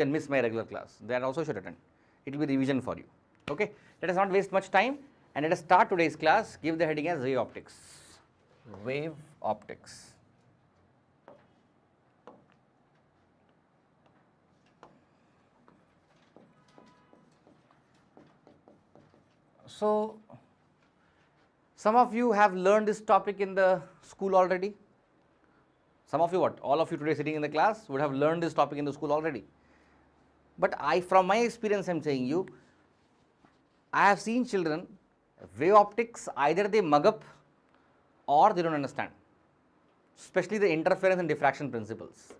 and miss my regular class. That also should attend. It will be revision for you. Okay. Let us not waste much time and let us start today's class. Give the heading as wave optics. Wave optics. So, some of you have learned this topic in the school already. Some of you, what? All of you today sitting in the class would have learned this topic in the school already. But from my experience, I am saying you, I have seen children, wave optics, either they mug up or they don't understand, especially the interference and diffraction principles.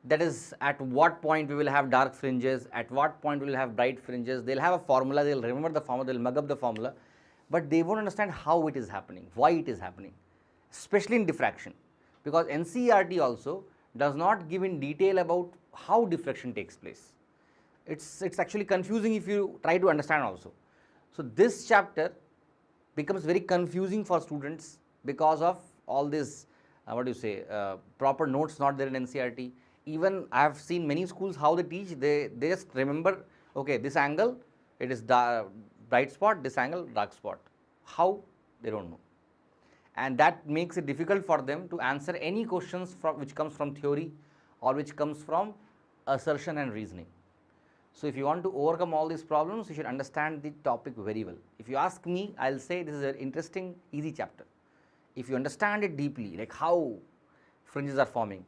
That is, at what point we will have dark fringes, at what point we will have bright fringes. They'll have a formula, they'll remember the formula, they'll mug up the formula, but they won't understand how it is happening, why it is happening, especially in diffraction. Because NCERT also does not give in detail about how diffraction takes place. It's actually confusing if you try to understand also. So, this chapter becomes very confusing for students because of all this, proper notes not there in NCERT. Even I have seen many schools how they teach, they just remember, okay, this angle, it is bright spot, this angle, dark spot. How? They don't know. And that makes it difficult for them to answer any questions which comes from theory or which comes from assertion and reasoning. So, if you want to overcome all these problems, you should understand the topic very well. If you ask me, I will say this is an interesting, easy chapter. If you understand it deeply, like how fringes are forming,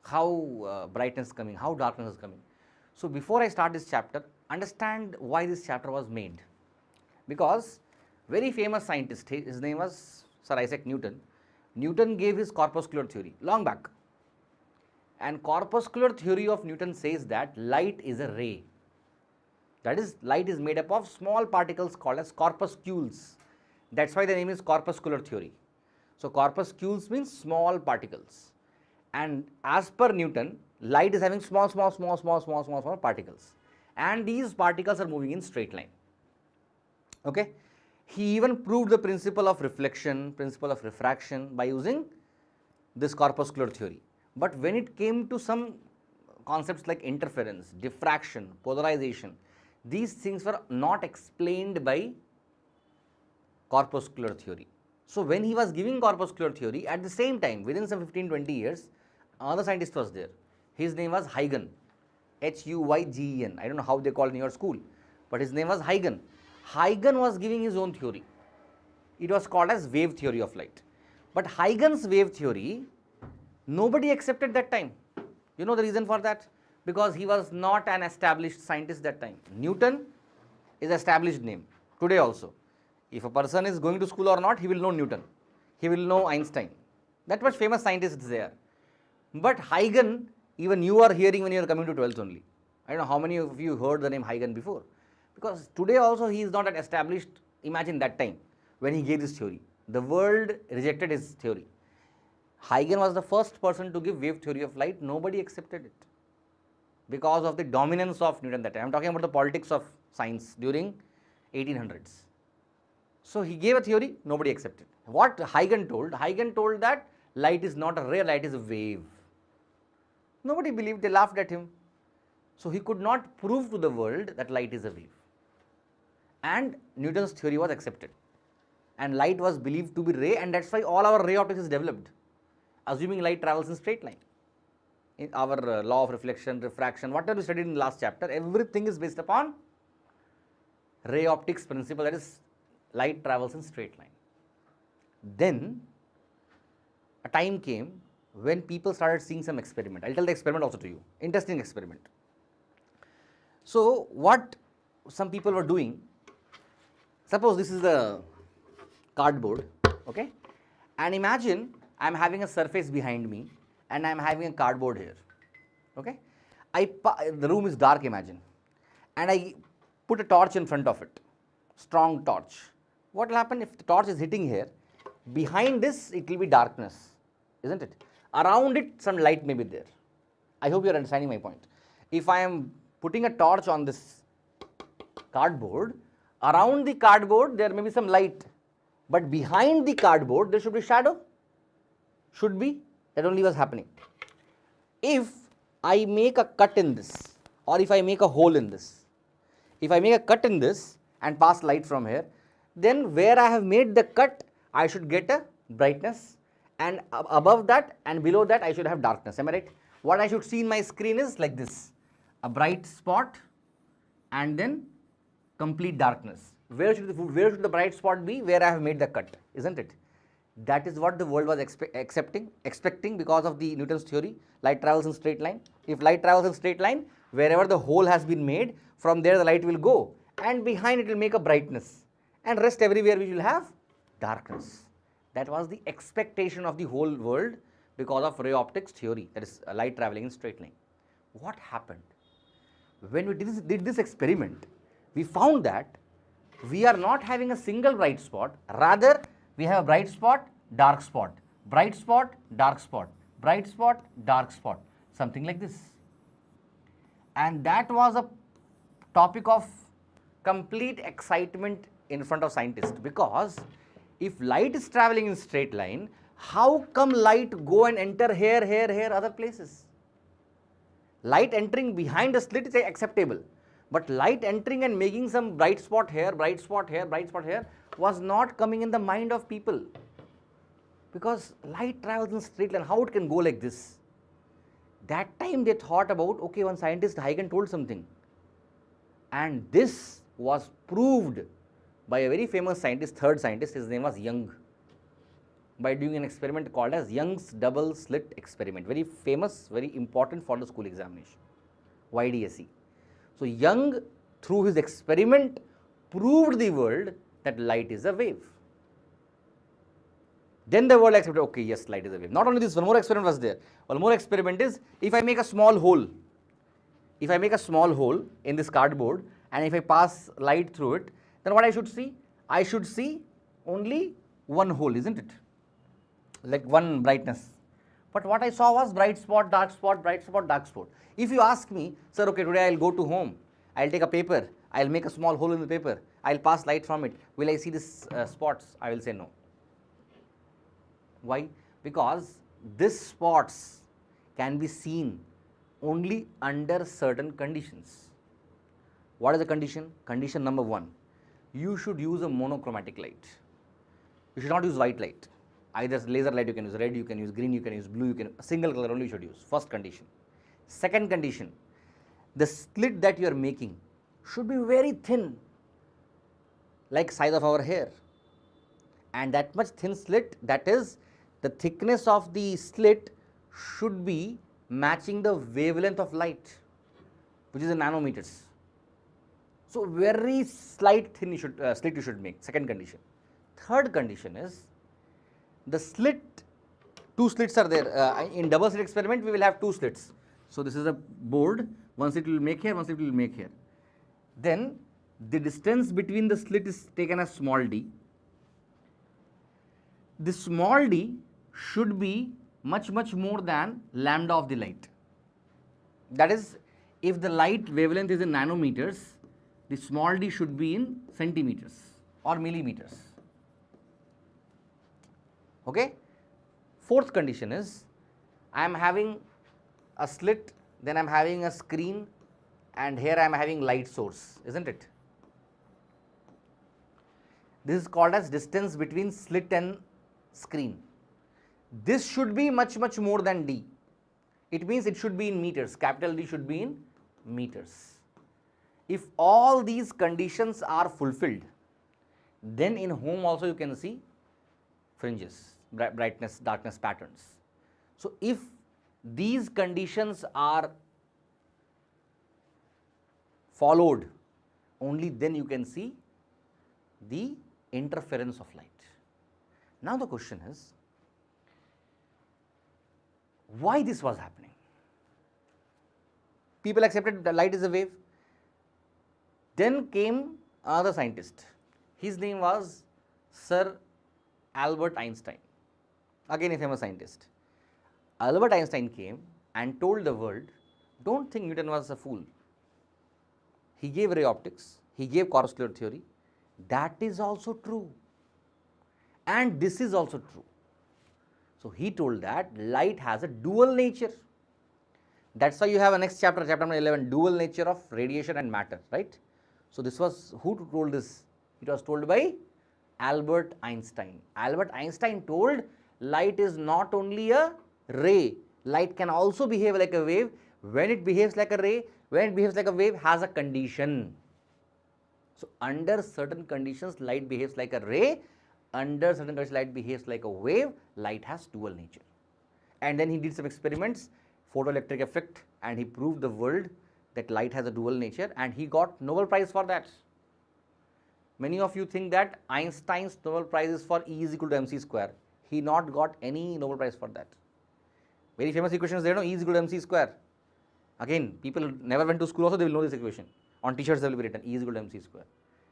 how brightness is coming, how darkness is coming. So, before I start this chapter, understand why this chapter was made. Because very famous scientist, his name was Sir Isaac Newton. Newton gave his corpuscular theory long back. And corpuscular theory of Newton says that light is a ray. That is, light is made up of small particles called as corpuscles. That is why the name is corpuscular theory. So, corpuscles means small particles. And as per Newton, light is having small particles. And these particles are moving in straight line. Okay. He even proved the principle of reflection, principle of refraction by using this corpuscular theory. But when it came to some concepts like interference, diffraction, polarization, these things were not explained by corpuscular theory. So, when he was giving corpuscular theory, at the same time, within some 15-20 years, another scientist was there. His name was Huygen, Huygen. I don't know how they call it in your school, but his name was Huygen. Huygen was giving his own theory. It was called as wave theory of light. But Huygen's wave theory, nobody accepted that time. You know the reason for that? Because he was not an established scientist that time. Newton is an established name today also. If a person is going to school or not, he will know Newton. He will know Einstein. That much famous scientists there. But Huygen, even you are hearing when you are coming to 12th only. I don't know how many of you heard the name Huygen before. Because today also he is not an established, imagine that time when he gave this theory. The world rejected his theory. Huygen was the first person to give wave theory of light, nobody accepted it because of the dominance of Newton that time. I am talking about the politics of science during 1800s. So, he gave a theory, nobody accepted. What Huygen told that light is not a ray, light is a wave. Nobody believed, they laughed at him. So, he could not prove to the world that light is a wave. And Newton's theory was accepted. And light was believed to be ray, and that is why all our ray optics is developed, assuming light travels in straight line. In our law of reflection, refraction, whatever we studied in the last chapter, everything is based upon ray optics principle, that is light travels in straight line. Then a time came when people started seeing some experiment. I will tell the experiment also to you, interesting experiment. So, what some people were doing, suppose this is the cardboard, okay, and imagine I am having a surface behind me and I am having a cardboard here, okay. The room is dark, imagine, and I put a torch in front of it, strong torch. What will happen if the torch is hitting here? Behind this it will be darkness, isn't it? Around it some light may be there. I hope you are understanding my point. If I am putting a torch on this cardboard, around the cardboard there may be some light, but behind the cardboard there should be shadow, should be, that only was happening. If I make a cut in this, or if I make a hole in this, if I make a cut in this and pass light from here, then where I have made the cut, I should get a brightness, and above that and below that I should have darkness. Am I right? What I should see in my screen is like this, a bright spot and then complete darkness. Where should the bright spot be? Where I have made the cut, isn't it? That is what the world was expecting because of the Newton's theory. Light travels in straight line. If light travels in straight line, wherever the hole has been made, from there the light will go, and behind it will make a brightness, and rest everywhere we will have darkness. That was the expectation of the whole world because of ray optics theory, that is light traveling in straight line. What happened? When we did this experiment, we found that we are not having a single bright spot, rather we have a bright spot, dark spot, bright spot, dark spot, bright spot, dark spot, something like this. And that was a topic of complete excitement in front of scientists, because if light is traveling in straight line, how come light go and enter here, here, here, other places? Light entering behind the slit is acceptable, but light entering and making some bright spot here, bright spot here, bright spot here was not coming in the mind of people, because light travels in straight line, how it can go like this? That time they thought about, okay, one scientist Huygens told something, and this was proved by a very famous scientist, third scientist, his name was Young, by doing an experiment called as Young's double slit experiment, very famous, very important for the school examination, YDSE. So Young, through his experiment, proved the world that light is a wave. Then the world accepted, okay, yes, light is a wave. Not only this, one more experiment was there. One more experiment is, if I make a small hole, in this cardboard, and if I pass light through it, then what I should see? I should see only one hole, isn't it? Like one brightness. But what I saw was bright spot, dark spot, bright spot, dark spot. If you ask me, sir, okay, today I'll go to home, I'll take a paper, I'll make a small hole in the paper, I'll pass light from it, will I see these spots? I will say no. Why? Because these spots can be seen only under certain conditions. What is the condition? Condition number 1, you should use a monochromatic light. You should not use white light. Either laser light you can use, red you can use, green you can use, blue you can, a single color only you should use. First condition. Second condition, the slit that you are making should be very thin, like size of our hair, and that much thin slit, that is, the thickness of the slit should be matching the wavelength of light, which is in nanometers. So very slight thin slit you should make. Second condition. Third condition is, the slit, two slits are there. In double slit experiment, we will have two slits. So this is a board, one slit will make here, one slit will make here. Then the distance between the slit is taken as small d. This small d should be much more than lambda of the light. That is, if the light wavelength is in nanometers, the small d should be in centimeters or millimeters. Okay? Fourth condition is, I am having a slit, then I am having a screen, and here I am having light source, isn't it? This is called as distance between slit and screen. This should be much more than d. It means it should be in meters, capital D should be in meters. If all these conditions are fulfilled, then in home also you can see fringes, brightness, darkness patterns. So if these conditions are followed, only then you can see the interference of light. Now the question is, why this was happening? People accepted the light is a wave. Then came another scientist. His name was Sir Albert Einstein, again a famous scientist. Albert Einstein came and told the world, don't think Newton was a fool. He gave ray optics, he gave corpuscular theory. That is also true, and this is also true. So he told that light has a dual nature. That's why you have a next chapter, chapter number 11, dual nature of radiation and matter, right? So this was, who told this? It was told by Albert Einstein. Albert Einstein told light is not only a ray, light can also behave like a wave. When it behaves like a ray, when it behaves like a wave, has a condition. So under certain conditions, light behaves like a ray. Under certain conditions, light behaves like a wave. Light has dual nature. And then he did some experiments, photoelectric effect, and he proved the world that light has a dual nature, and he got Nobel Prize for that. Many of you think that Einstein's Nobel Prize is for E is equal to mc square. He not got any Nobel Prize for that. Very famous equation is there, no? E is equal to mc square. Again, people never went to school also, they will know this equation. On t-shirts they will be written E is equal to mc square.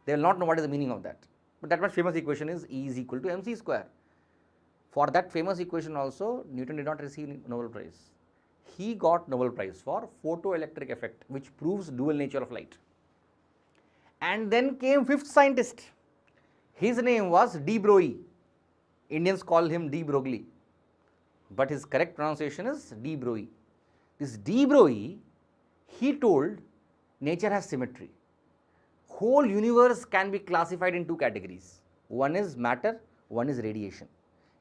They will not know what is the meaning of that. But that much famous equation is E is equal to mc square. For that famous equation also, Newton did not receive Nobel Prize. He got Nobel Prize for photoelectric effect, which proves dual nature of light. And then came fifth scientist. His name was de Broglie. Indians call him de Broglie, but his correct pronunciation is de Broglie. This de Broglie, he told nature has symmetry. Whole universe can be classified in two categories. One is matter, one is radiation.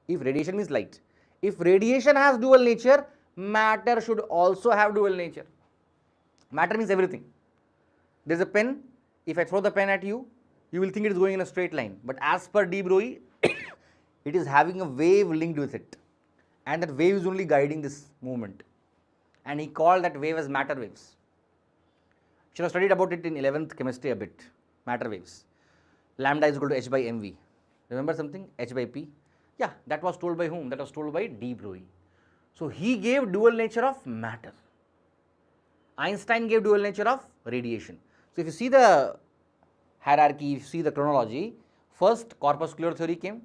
If radiation means light, if radiation has dual nature, matter should also have dual nature. Matter means everything. There is a pen. If I throw the pen at you, you will think it is going in a straight line. But as per de Broglie, it is having a wave linked with it. And that wave is only guiding this movement. And he called that wave as matter waves. Should have studied about it in 11th chemistry a bit. Matter waves. Lambda is equal to h by mv. Remember something? H by p. Yeah, that was told by whom? That was told by de Broglie. So he gave dual nature of matter. Einstein gave dual nature of radiation. So if you see the hierarchy, if you see the chronology, first corpuscular theory came,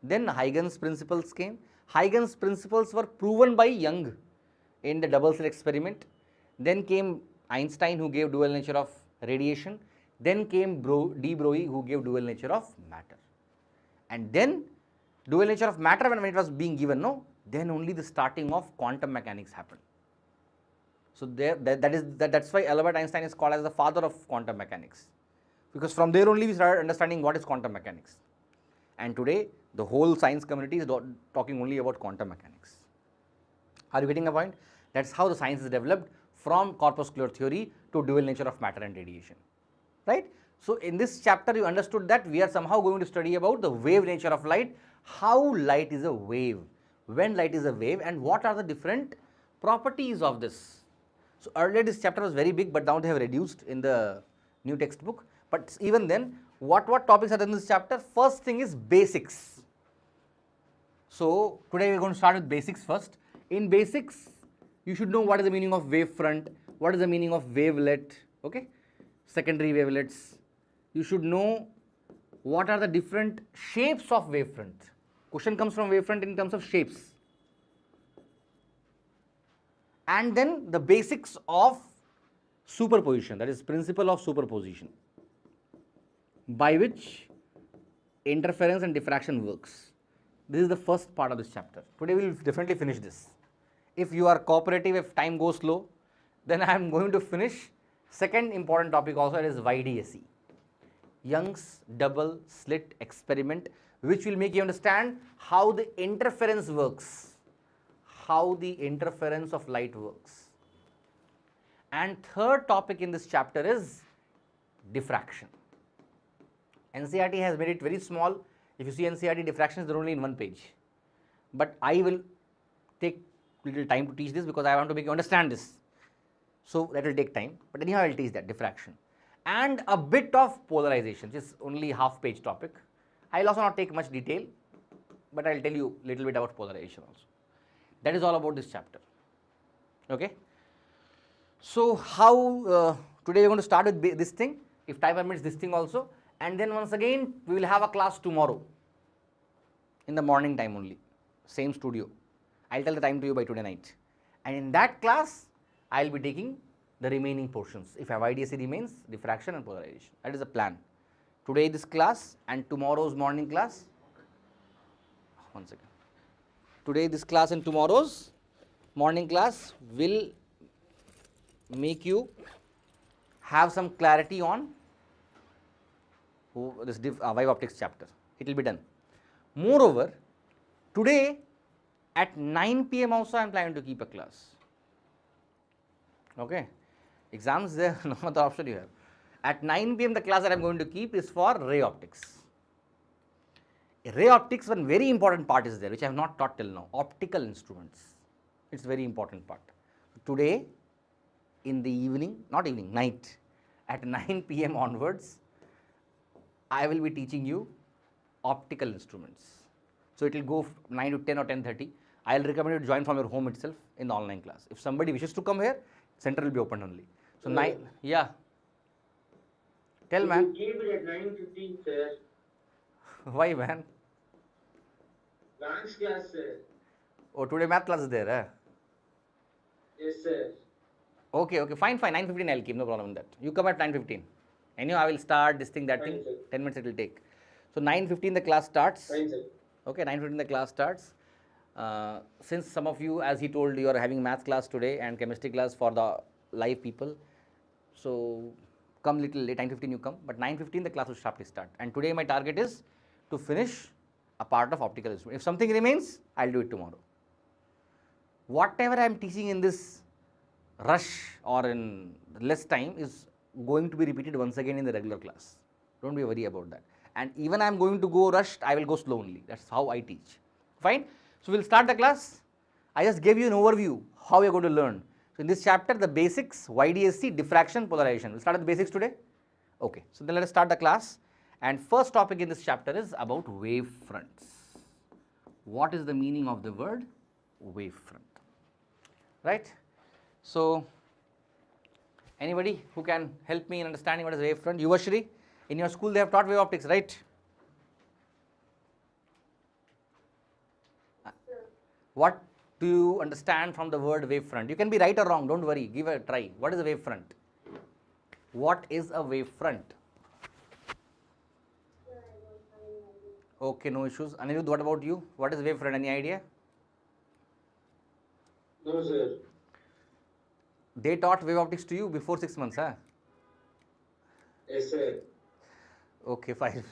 then Huygens principles came. Huygens principles were proven by Young in the double slit experiment. Then came Einstein, who gave dual nature of radiation. Then came de Broglie, who gave dual nature of matter. And then dual nature of matter, when it was being given, no, then only the starting of quantum mechanics happened. So that's why Albert Einstein is called as the father of quantum mechanics, because from there only we started understanding what is quantum mechanics. And today the whole science community is talking only about quantum mechanics. Are you getting a point? That's how the science is developed, from corpuscular theory to dual nature of matter and radiation, right? So in this chapter you understood that we are somehow going to study about the wave nature of light, how light is a wave, when light is a wave, and what are the different properties of this. So earlier this chapter was very big, but now they have reduced in the new textbook. But even then, what topics are in this chapter? First thing is basics. So today we are going to start with basics first. In basics, you should know what is the meaning of wavefront, what is the meaning of wavelet, okay? Secondary wavelets. You should know what are the different shapes of wavefront. Question comes from wavefront in terms of shapes. And then the basics of superposition, that is principle of superposition, by which interference and diffraction works. This is the first part of this chapter. Today we will definitely finish this. If you are cooperative, if time goes slow, then I am going to finish second important topic also, that is YDSE, Young's double slit experiment, which will make you understand how the interference works, how the interference of light works. And third topic in this chapter is diffraction. NCERT has made it very small. If you see NCERT, diffraction is there only in one page. But I will take little time to teach this because I want to make you understand this. So that will take time. But anyhow, I will teach that diffraction. And a bit of polarization, which is only half page topic. I will also not take much detail, but I will tell you a little bit about polarization also. That is all about this chapter. Okay. So how today we are going to start with this thing, if time permits, this thing also, and then once again we will have a class tomorrow in the morning time only, same studio. I will tell the time to you by today night, and in that class I will be taking the remaining portions. If YDSE remains, diffraction and polarization. That is the plan. Today this class and tomorrow's morning class. One second. Today this class and tomorrow's morning class will make you have some clarity on this wave optics chapter. It will be done. Moreover, today at 9 p.m. also I am planning to keep a class. Okay, exams there, no other option you have. At 9 p.m. the class that I am going to keep is for ray optics. Ray optics, one very important part is there which I have not taught till now, optical instruments. It's a very important part. Today in the evening, not evening, night, at 9 p.m. onwards, I will be teaching you optical instruments. So it will go 9 to 10 or 10:30. I will recommend you to join from your home itself in the online class. If somebody wishes to come here, center will be open only. So 9, yeah. Tell man. Keep it at 9:15, sir. Why man? Maths class, sir. Oh, today math class is there, eh? Yes, sir. Okay, fine, 9:15 I will keep, no problem in that. You come at 9:15. Anyhow, I will start this thing, that Fine, thing, sir. 10 minutes it will take. So 9:15 the class starts. Fine, sir. Okay, 9:15 the class starts. Since some of you, as he told, you are having math class today and chemistry class for the live people, so come little late, 9:15 you come, but 9:15 the class will sharply start. And today my target is to finish a part of optical instrument. If something remains, I will do it tomorrow. Whatever I am teaching in this rush or in less time is going to be repeated once again in the regular class. Don't be worried about that. And even I am going to go rushed, I will go slow only. That's how I teach. Fine. So we will start the class. I just gave you an overview how we are going to learn. So in this chapter, the basics, YDSC, diffraction, polarization. We'll start with the basics today. Okay. So then let us start the class. And first topic in this chapter is about wave fronts. What is the meaning of the word wave front? Right? So anybody who can help me in understanding what is wave front? Yuvashri, in your school they have taught wave optics, right? What do you understand from the word wave front? You can be right or wrong, don't worry, give a try. What is a wave front? What is a wave front? Okay, no issues. Anirudh, what about you? What is wave front? Any idea? No, sir. They taught wave optics to you before 6 months, huh? Yes, sir. Okay, fine.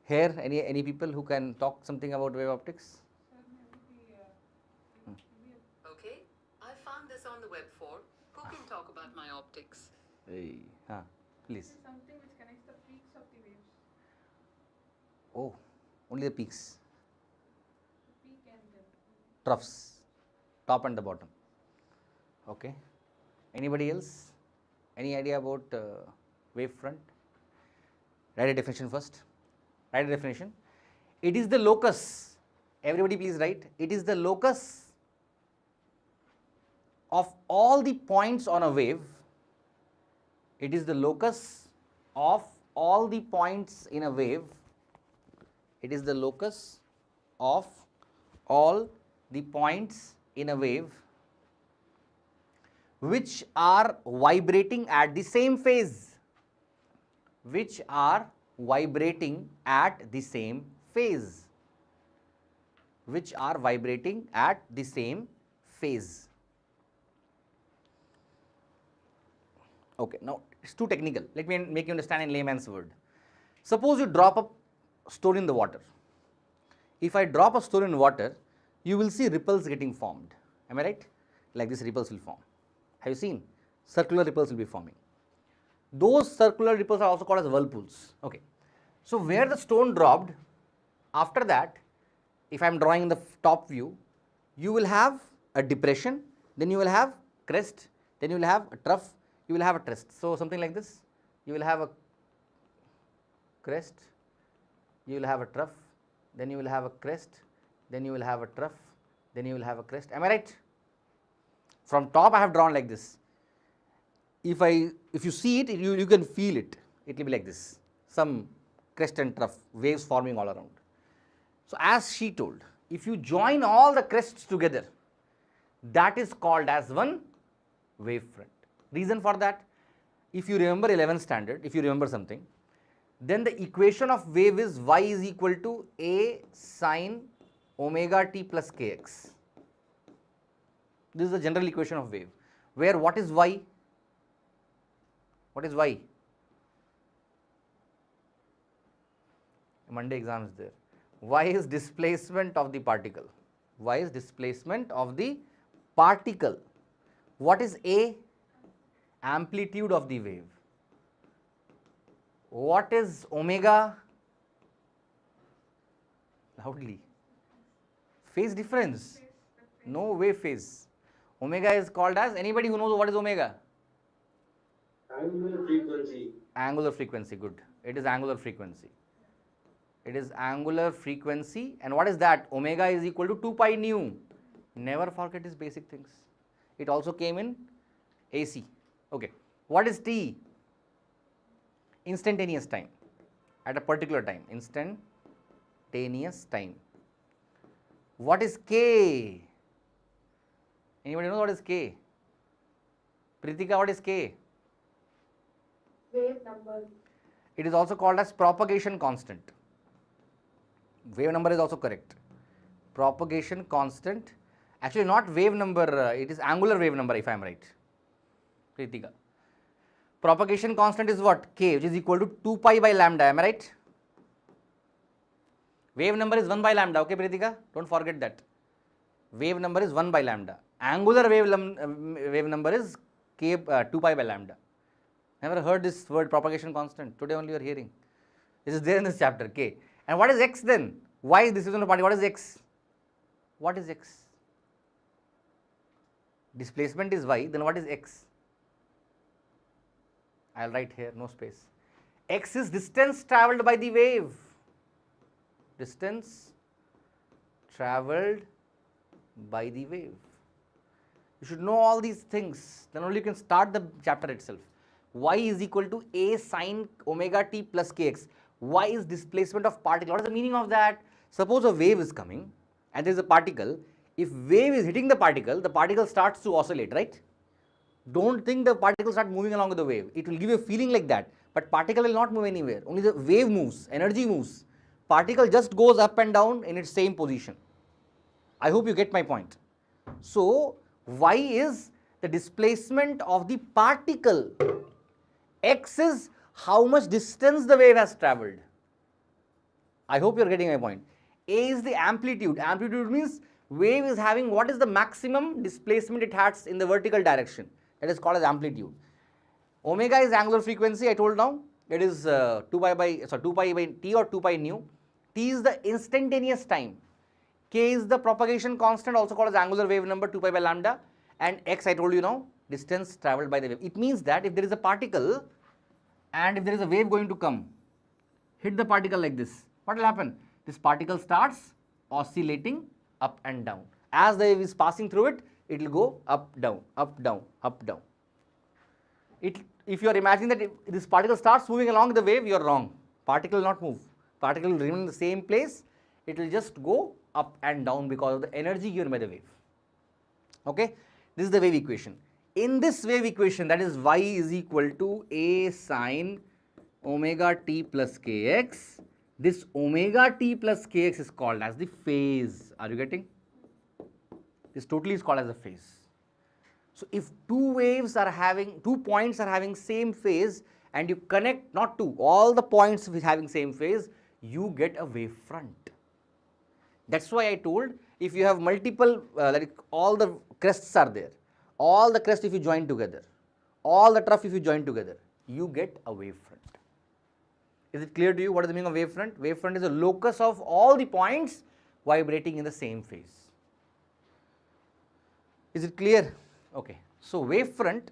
Here, any people who can talk something about wave optics? Okay, I found this on the web for who can talk about my optics. Hey, please. Something which connects the peaks of the waves. Oh, only the peaks. The peak and the Troughs, top and the bottom. Okay. Anybody else? Any idea about wave front? Write a definition first. Write a definition. It is the locus. Everybody please write. It is the locus of all the points on a wave. It is the locus of all the points in a wave. It is the locus of all the points in a wave which are vibrating at the same phase. Which are vibrating at the same phase. Which are vibrating at the same phase. Okay, now it's too technical. Let me make you understand in layman's word. Suppose you drop a stone in the water. If I drop a stone in water, you will see ripples getting formed. Am I right? Like this, ripples will form. Have you seen? Circular ripples will be forming. Those circular ripples are also called as whirlpools. Okay. So where the stone dropped, after that, if I am drawing in the top view, you will have a depression, then you will have crest, then you will have a trough, you will have a crest. So something like this, you will have a crest, you will have a trough, then you will have a crest, then you will have a trough, then you will have a crest. Am I right? From top I have drawn like this. If you see it, you can feel it. It will be like this. Some crest and trough, waves forming all around. So as she told, if you join all the crests together, that is called as one wave front. Reason for that, if you remember 11th standard, if you remember something, then the equation of wave is y is equal to a sine omega t plus kx. This is the general equation of wave, where what is y? What is y? Monday exam is there. Y is displacement of the particle. Y is displacement of the particle. What is A? Amplitude of the wave. What is omega? Loudly. Phase difference. No wave phase. Omega is called as, anybody who knows what is omega? Angular frequency. Angular frequency, good. It is angular frequency. It is angular frequency, and what is that? Omega is equal to 2 pi nu. Never forget these basic things. It also came in AC. Okay. What is T? Instantaneous time. At a particular time. Instantaneous time. What is K? Anybody know what is K? Pritika, what is K? Wave number. It is also called as propagation constant. Wave number is also correct. Propagation constant. Actually, not wave number, it is angular wave number, if I am right. Pritika. Propagation constant is what? K, which is equal to 2 pi by lambda. Am I right? Wave number is 1 by lambda. Okay, Pritika? Don't forget that. Wave number is 1 by lambda. Angular wave number is K, 2 pi by lambda. Never heard this word propagation constant. Today only you are hearing. This is there in this chapter, K. And what is x then? Y is displacement of particle. What is x? What is x? Displacement is y, then what is x? I will write here, no space. X is distance travelled by the wave. Distance travelled by the wave. You should know all these things, then only you can start the chapter itself. Y is equal to A sine omega t plus kx. Y is displacement of particle. What is the meaning of that? Suppose a wave is coming and there is a particle. If wave is hitting the particle starts to oscillate, right? Don't think the particle start moving along with the wave. It will give you a feeling like that, but particle will not move anywhere. Only the wave moves, energy moves. Particle just goes up and down in its same position. I hope you get my point. So, y is the displacement of the particle. X is how much distance the wave has travelled. I hope you are getting my point. A is the amplitude. Amplitude means wave is having what is the maximum displacement it has in the vertical direction. That is called as amplitude. Omega is angular frequency, I told now. It is 2 pi by t or 2 pi nu. T is the instantaneous time. K is the propagation constant, also called as angular wave number, 2 pi by lambda. And x, I told you now, distance travelled by the wave. It means that if there is a particle and if there is a wave going to come, hit the particle like this, what will happen? This particle starts oscillating up and down. As the wave is passing through it, it will go up, down, up, down, up, down. If you are imagining that this particle starts moving along the wave, you are wrong. Particle will not move. Particle will remain in the same place. It will just go up and down because of the energy given by the wave. Okay, this is the wave equation. In this wave equation, that is y is equal to A sine omega t plus kx. This omega t plus kx is called as the phase. Are you getting? This totally is called as a phase. So, if two points are having same phase and you connect, not two, all the points with having same phase, you get a wave front. That's why I told, if you have multiple, like all the crests are there, all the crests if you join together, all the trough if you join together, you get a wave front. Is it clear to you what is the meaning of wave front? Wave front is a locus of all the points vibrating in the same phase. Is it clear? Okay. So, wave front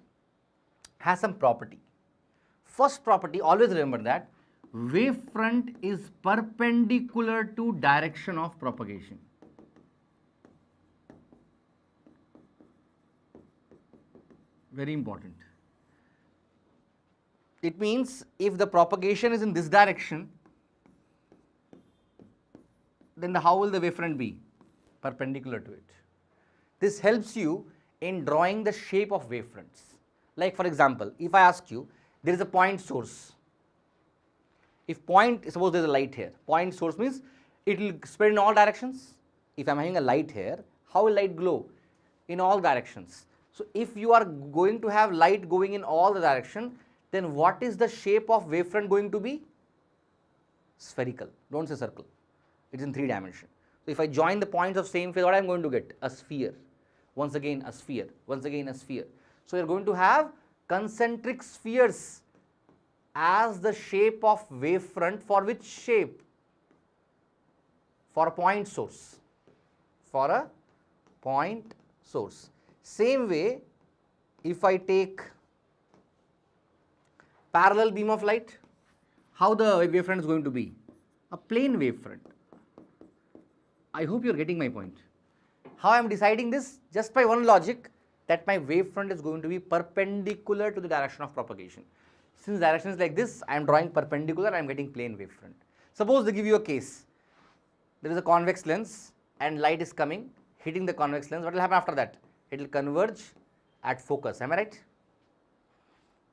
has some property. First property, always remember that wave front is perpendicular to direction of propagation. Very important. It means if the propagation is in this direction, then how will the wave front be? Perpendicular to it. This helps you in drawing the shape of wave fronts. Like for example, if I ask you, there is a point source. Suppose there is a light here. Point source means it will spread in all directions. If I am having a light here, how will light glow? In all directions. So, if you are going to have light going in all the direction, then what is the shape of wavefront going to be? Spherical. Don't say circle. It's in 3 dimensions. So if I join the points of same phase, what I am going to get? A sphere. Once again a sphere. Once again a sphere. So you are going to have concentric spheres as the shape of wavefront for which shape? For a point source. For a point source. Same way, if I take parallel beam of light, how the wavefront is going to be? A plane wavefront. I hope you are getting my point. How I am deciding this? Just by one logic, that my wavefront is going to be perpendicular to the direction of propagation. Since direction is like this, I am drawing perpendicular, I am getting plane wavefront. Suppose they give you a case. There is a convex lens and light is coming, hitting the convex lens. What will happen after that? It will converge at focus. Am I right?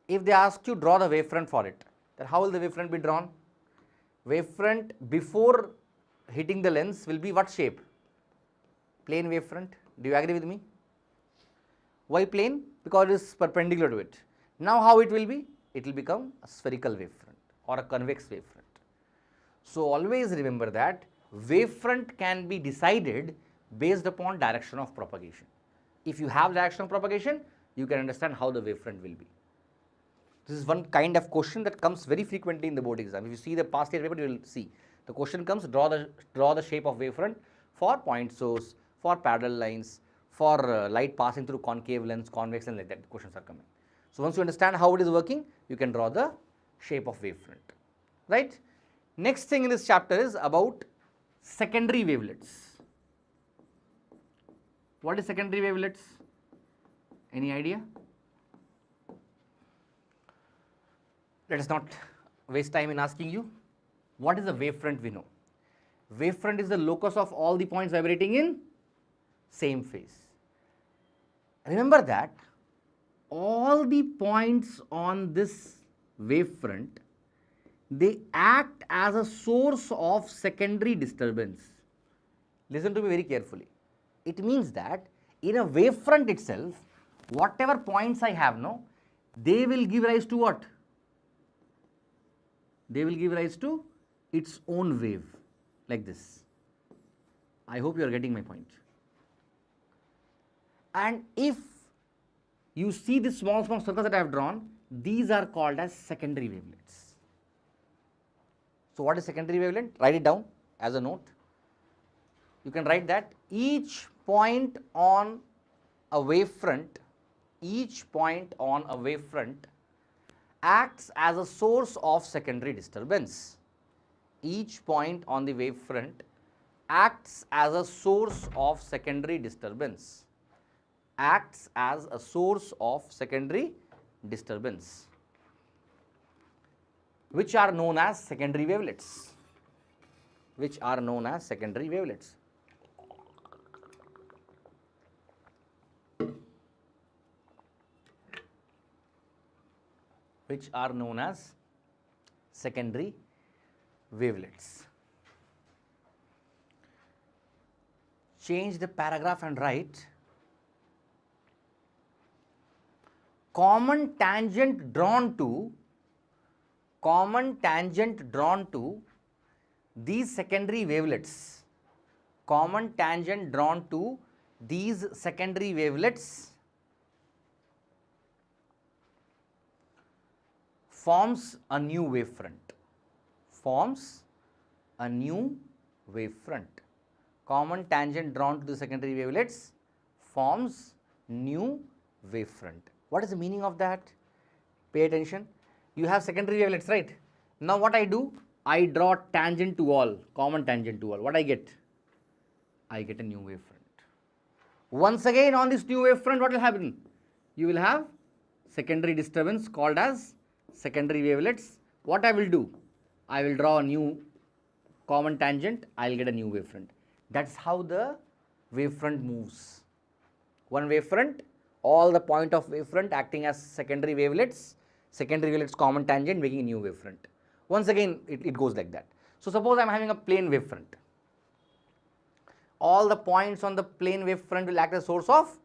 If they ask you draw the wavefront for it, then how will the wavefront be drawn? Wavefront before hitting the lens will be what shape? Plane wavefront. Do you agree with me? Why plane? Because it is perpendicular to it. Now how it will be? It will become a spherical wavefront or a convex wavefront. So always remember that wavefront can be decided based upon direction of propagation. If you have direction of propagation, you can understand how the wavefront will be. This is one kind of question that comes very frequently in the board exam. If you see the past year paper, you will see the question comes draw the shape of wavefront for point source, for parallel lines, for light passing through concave lens, convex lens, like that. The questions are coming. So once you understand how it is working, you can draw the shape of wavefront, right? Next thing in this chapter is about secondary wavelets. What is secondary wavelets? Any idea? Let us not waste time in asking you. What is a wavefront? We know. Wavefront is the locus of all the points vibrating in same phase. Remember that all the points on this wavefront, they act as a source of secondary disturbance. Listen to me very carefully. It means that in a wavefront itself, whatever points I have now, they will give rise to what? They will give rise to its own wave, like this. I hope you are getting my point. And if you see the small circles that I have drawn, these are called as secondary wavelets. So what is secondary wavelength? Write it down as a note. You can write that each point on a wavefront, acts as a source of secondary disturbance. Each point on the wavefront acts as a source of secondary disturbance. Acts as a source of secondary disturbance, which are known as secondary wavelets. Which are known as secondary wavelets. Which are known as secondary wavelets. Change the paragraph and write common tangent drawn to these secondary wavelets. Common tangent drawn to these secondary wavelets forms a new wavefront. Forms a new wavefront. Common tangent drawn to the secondary wavelets forms new wavefront. What is the meaning of that? Pay attention. You have secondary wavelets, right? Now what I do? I draw tangent to all, common tangent to all. What I get? I get a new wavefront. Once again on this new wavefront, what will happen? You will have secondary disturbance called as secondary wavelets. What I will do? I will draw a new common tangent, I will get a new wavefront. That's how the wavefront moves. One wavefront, all the point of wavefront acting as secondary wavelets common tangent making a new wavefront. Once again it goes like that. So suppose I am having a plane wavefront. All the points on the plane wavefront will act as source of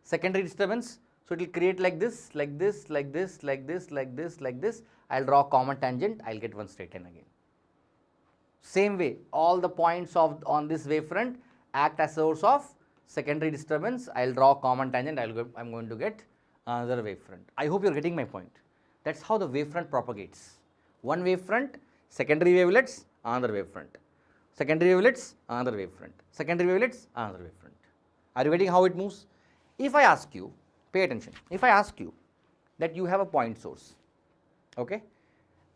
secondary disturbance. So it will create like this, like this, like this, like this, like this, like this. I will draw a common tangent, I will get one straight line again. Same way, all the points on this wavefront act as source of secondary disturbance. I will draw a common tangent, I am going to get another wavefront. I hope you are getting my point. That is how the wavefront propagates. One wavefront, secondary wavelets, another wavefront. Secondary wavelets, another wavefront. Secondary wavelets, another wavefront. Are you getting how it moves? If I ask you, pay attention, if I ask you that you have a point source, okay,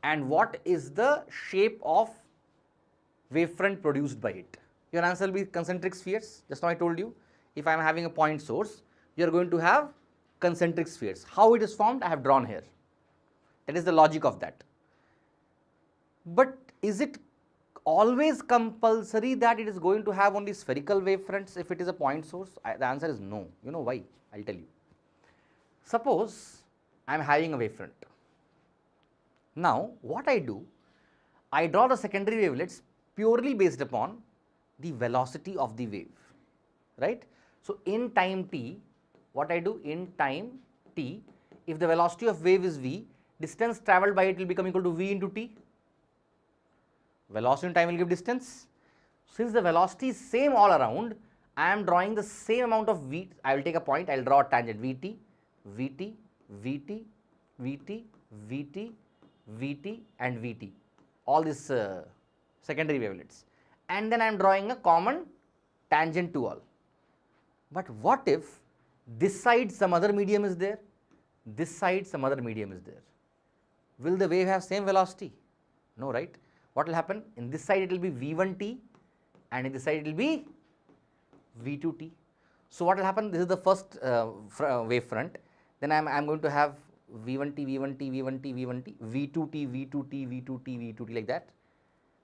and what is the shape of wavefront produced by it? Your answer will be concentric spheres. Just now I told you, if I am having a point source, you are going to have concentric spheres. How it is formed, I have drawn here. That is the logic of that. But is it always compulsory that it is going to have only spherical wavefronts if it is a point source? The answer is no. You know why? I will tell you. Suppose I am having a wavefront. Now, what I do, I draw the secondary wavelets purely based upon the velocity of the wave, right? So, in time t, what I do in time t, if the velocity of wave is v, distance travelled by it will become equal to v into t. Velocity in time will give distance. Since the velocity is same all around, I am drawing the same amount of v. I will take a point, I will draw a tangent vt, vt, vt, vt, vt, vt and vt, all these secondary wavelets, and then I am drawing a common tangent to all. But what if this side some other medium is there, this side some other medium is there? Will the wave have same velocity? No, right? What will happen? In this side it will be v1t and in this side it will be v2t. So what will happen? This is the first wave front. Then I am going to have v1t, v1t, v1t, v1t, v2t, v2t, v2t, v2t like that.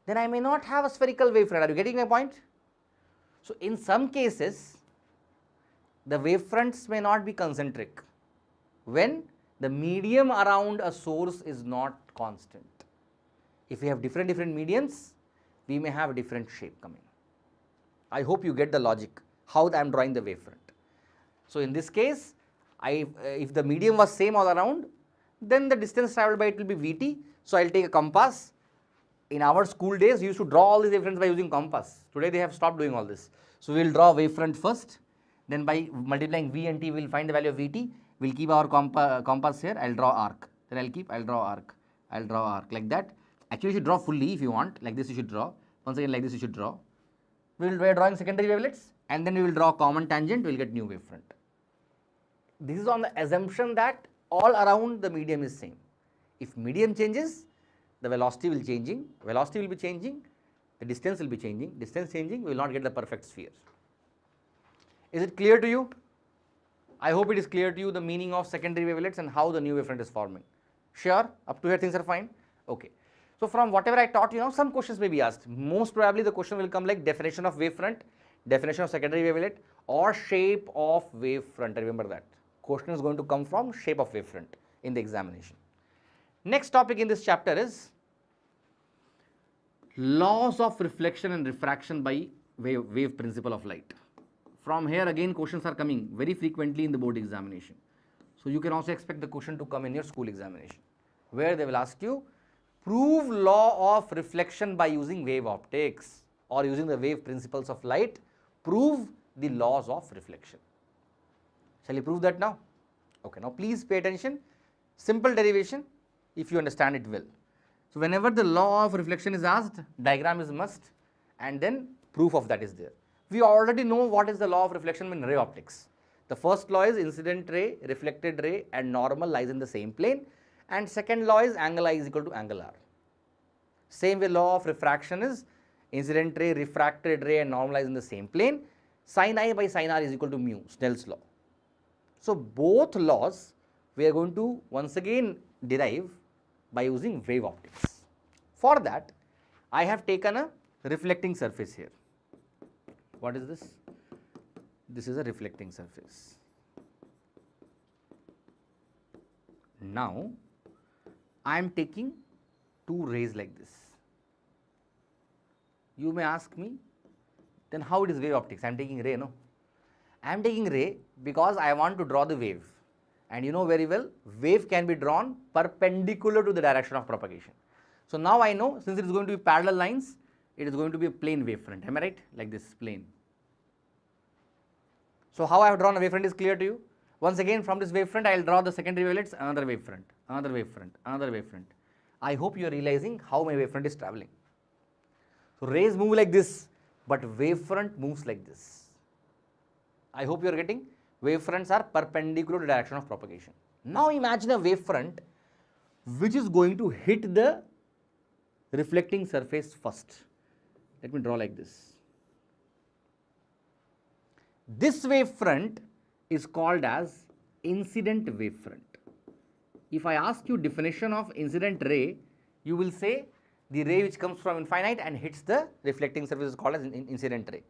Then I may not have a spherical wavefront. Are you getting my point? So in some cases, the wavefronts may not be concentric when the medium around a source is not constant. If we have different mediums, we may have a different shape coming. I hope you get the logic, how I am drawing the wavefront. So in this case, if the medium was same all around, then the distance travelled by it will be Vt. So I will take a compass. In our school days, we used to draw all these wavefronts by using compass. Today they have stopped doing all this. So we will draw wavefront first, then by multiplying V and T, we will find the value of Vt. We will keep our compass here, I will draw arc. Then I will draw arc. I will draw arc like that. Actually, you should draw fully if you want, like this you should draw. Once again, like this you should draw. We are drawing secondary wavelets and then we will draw common tangent, we will get new wavefront. This is on the assumption that all around the medium is same. If medium changes, the velocity will be changing, the distance will be changing, distance changing, we will not get the perfect sphere. Is it clear to you? I hope it is clear to you the meaning of secondary wavelets and how the new wavefront is forming. Sure? Up to here things are fine? Okay. So from whatever I taught you now, some questions may be asked. Most probably the question will come like definition of wavefront, definition of secondary wavelet or shape of wavefront. Remember that. Question is going to come from shape of wavefront in the examination. Next topic in this chapter is laws of reflection and refraction by wave principle of light. From here again questions are coming very frequently in the board examination. So you can also expect the question to come in your school examination, where they will ask you, prove law of reflection by using wave optics or using the wave principles of light, prove the laws of reflection. Shall we prove that now? Okay, now please pay attention. Simple derivation if you understand it well. So whenever the law of reflection is asked, diagram is must and then proof of that is there. We already know what is the law of reflection in ray optics. The first law is incident ray, reflected ray and normal lies in the same plane, and second law is angle I is equal to angle R. Same way law of refraction is incident ray, refracted ray and normal lies in the same plane, sin I by sin R is equal to mu, Snell's law. So both laws we are going to once again derive by using wave optics. For that, I have taken a reflecting surface here. What is this? This is a reflecting surface. Now, I am taking two rays like this. You may ask me, then how it is wave optics? I am taking ray, no? I am taking ray because I want to draw the wave. And you know very well, wave can be drawn perpendicular to the direction of propagation. So now I know, since it is going to be parallel lines, it is going to be a plane wavefront. Am I right? Like this plane. So how I have drawn a wavefront is clear to you. Once again, from this wavefront, I will draw the secondary wavelets, another wavefront, another wavefront, another wavefront. I hope you are realizing how my wavefront is traveling. So rays move like this, but wavefront moves like this. I hope you are getting. Wavefronts are perpendicular to the direction of propagation. Now imagine a wavefront which is going to hit the reflecting surface first. Let me draw like this. This wavefront is called as incident wavefront. If I ask you definition of incident ray, you will say the ray which comes from infinite and hits the reflecting surface is called as incident ray.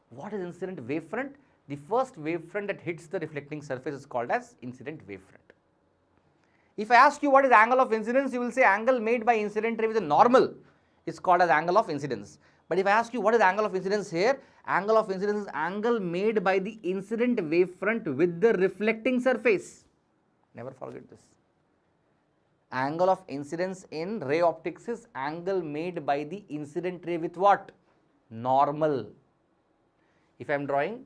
What is incident wavefront? The first wavefront that hits the reflecting surface is called as incident wavefront. If I ask you what is angle of incidence, you will say angle made by incident ray with a normal is called as angle of incidence. But if I ask you what is angle of incidence here, angle of incidence is angle made by the incident wavefront with the reflecting surface. Never forget this. Angle of incidence in ray optics is angle made by the incident ray with what? Normal. If I am drawing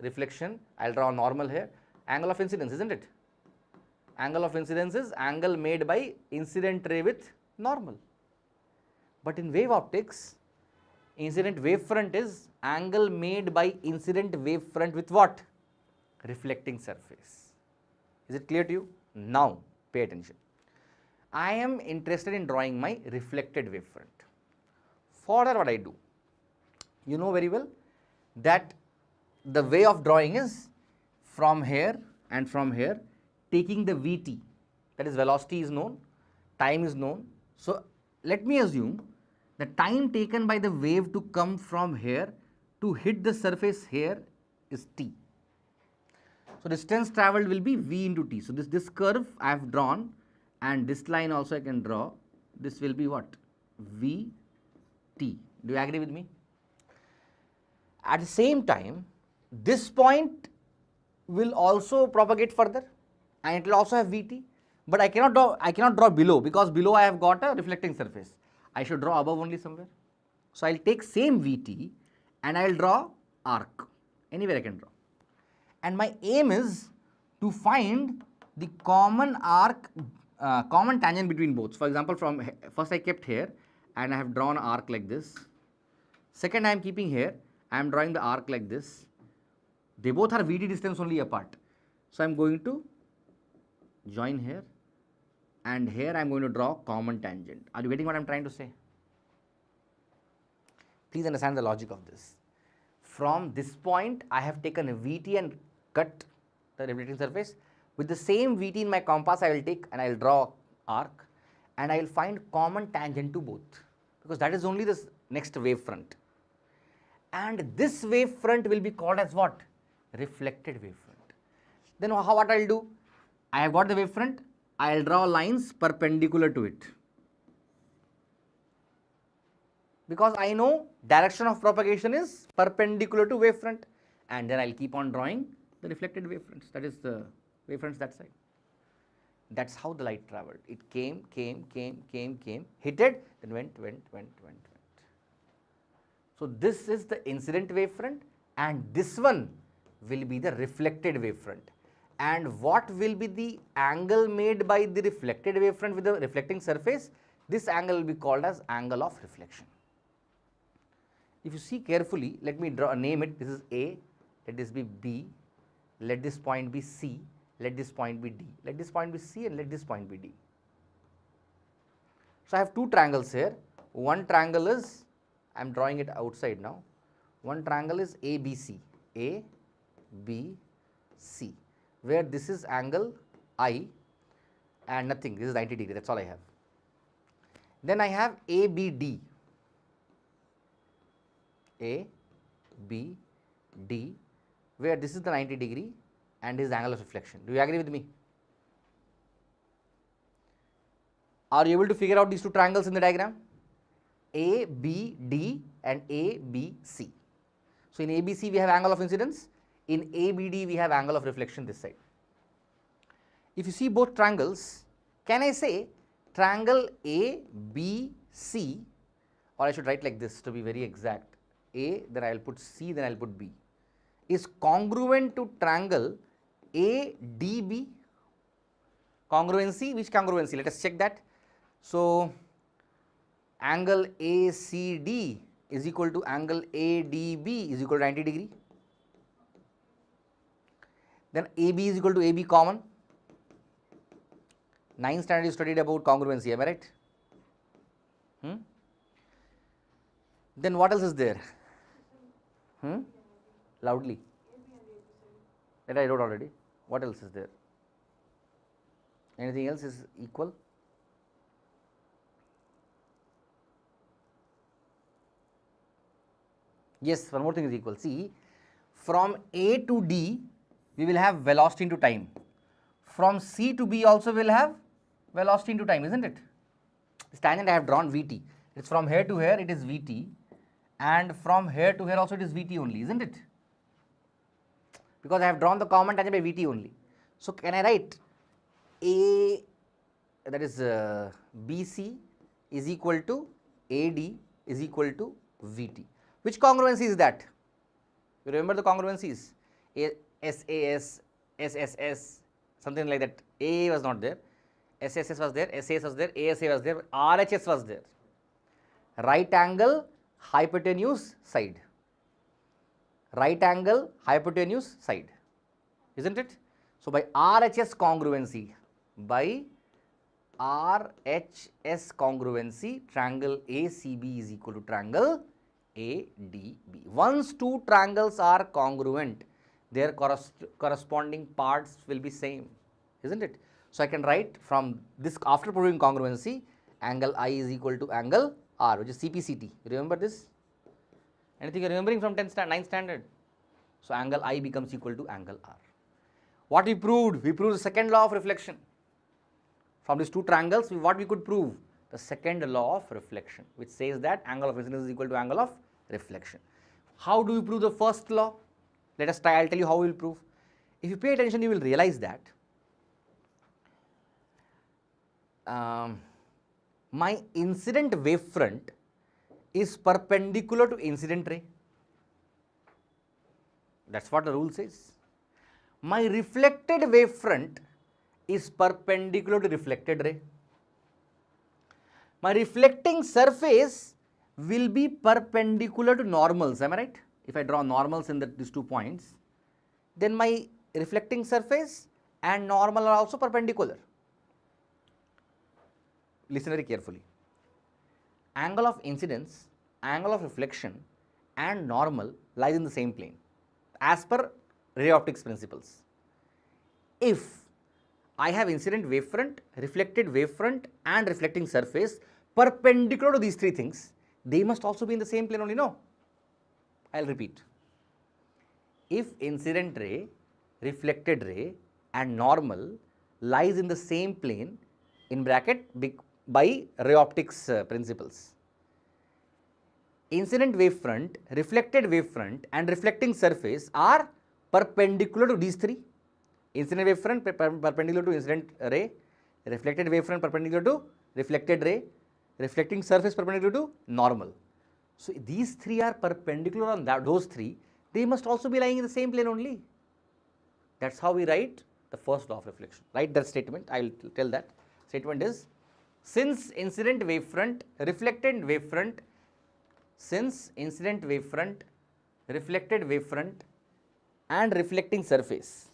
reflection, I will draw normal here. Angle of incidence, isn't it? Angle of incidence is angle made by incident ray with normal. But in wave optics, incident wavefront is angle made by incident wavefront with what? Reflecting surface. Is it clear to you? Now, pay attention. I am interested in drawing my reflected wavefront. For that, what I do? You know very well that the way of drawing is from here and from here, taking the Vt, that is velocity is known, time is known. So let me assume the time taken by the wave to come from here to hit the surface here is t. So distance travelled will be v into t. So this curve I have drawn, and this line also I can draw. This will be what? v t. Do you agree with me? At the same time, this point will also propagate further, and it will also have Vt, but I cannot draw below, because below I have got a reflecting surface. I should draw above only somewhere. So I will take same Vt and I will draw arc. Anywhere I can draw. And my aim is to find the common arc, common tangent between both. For example, from first I kept here and I have drawn an arc like this. Second I am keeping here, I am drawing the arc like this. They both are Vt distance only apart. So I am going to join here, and here I am going to draw common tangent. Are you getting what I am trying to say? Please understand the logic of this. From this point, I have taken a Vt and cut the reflecting surface. With the same Vt in my compass, I will take and I will draw arc, and I will find common tangent to both, because that is only the next wavefront. And this wavefront will be called as what? Reflected wavefront. Then what I will do? I have got the wavefront, I will draw lines perpendicular to it, because I know direction of propagation is perpendicular to wavefront, and then I will keep on drawing the reflected wavefronts, that is the wavefronts that side. That is how the light travelled. It came, hit it, then went. So this is the incident wavefront, and this one will be the reflected wavefront. And what will be the angle made by the reflected wavefront with the reflecting surface? This angle will be called as angle of reflection. If you see carefully, let me name it. This is A, let this be B, let this point be C, let this point be D, let this point be C, and let this point be D. So I have two triangles here. One triangle is, I am drawing it outside now. One triangle is ABC, A, B, C, where this is angle I and nothing, this is 90 degree, that is all I have. Then I have ABD, A, B, D, where this is the 90 degree and this is the angle of reflection. Do you agree with me? Are you able to figure out these two triangles in the diagram? A, B, D and A, B, C. So in ABC we have angle of incidence, in ABD we have angle of reflection this side. if you see both triangles, can I say triangle ABC, or I should write like this to be very exact, A, then I will put C, then I will put B, is congruent to triangle ADB? Congruency, which congruency? Let us check that. So, angle ACD is equal to angle ADB is equal to 90 degree. Then AB is equal to AB common. 9th standard you studied about congruency, am I right? Then what else is there? Loudly. That I wrote already. What else is there? Anything else is equal? Yes, one more thing is equal. See, from A to D, we will have velocity into time. From C to B also we will have velocity into time, isn't it? This tangent I have drawn Vt. It's from here to here, it is Vt. And from here to here also it is Vt only, isn't it? Because I have drawn the common tangent by Vt only. So, can I write A, that is BC is equal to AD is equal to Vt. Which congruency is that? You remember the congruencies? SAS, SSS, something like that. A was not there, SSS was there, SAS was there, ASA was there, RHS was there. Right angle, hypotenuse side. Right angle, hypotenuse side, isn't it? So, by RHS congruency, triangle ACB is equal to triangle ADB. Once two triangles are congruent, their corresponding parts will be same, isn't it? So, I can write from this, after proving congruency, angle I is equal to angle R, which is CPCT. Remember this? Anything you are remembering from 9th standard? So, angle I becomes equal to angle R. What we proved? We proved the second law of reflection. From these two triangles, what we could prove? The second law of reflection, which says that angle of incidence is equal to angle of reflection. How do we prove the first law? Let us try, I will tell you how we will prove. If you pay attention, you will realize that my incident wavefront is perpendicular to incident ray. That is what the rule says. My reflected wavefront is perpendicular to reflected ray. My reflecting surface will be perpendicular to normals, am I right? If I draw normals in these 2 points, then my reflecting surface and normal are also perpendicular. Listen very carefully. Angle of incidence, angle of reflection and normal lies in the same plane as per ray optics principles. If I have incident wavefront, reflected wavefront and reflecting surface perpendicular to these 3 things, they must also be in the same plane only, no? I will repeat. If incident ray, reflected ray and normal lies in the same plane, in bracket by ray optics principles, incident wavefront, reflected wavefront and reflecting surface are perpendicular to these 3. Incident wavefront perpendicular to incident ray, reflected wavefront perpendicular to reflected ray, reflecting surface perpendicular to normal. So, these 3 are perpendicular on those 3, they must also be lying in the same plane only. That is how we write the first law of reflection. Write that statement, I will tell that. Statement is, since incident wavefront, reflected wavefront, reflected wavefront and reflecting surface,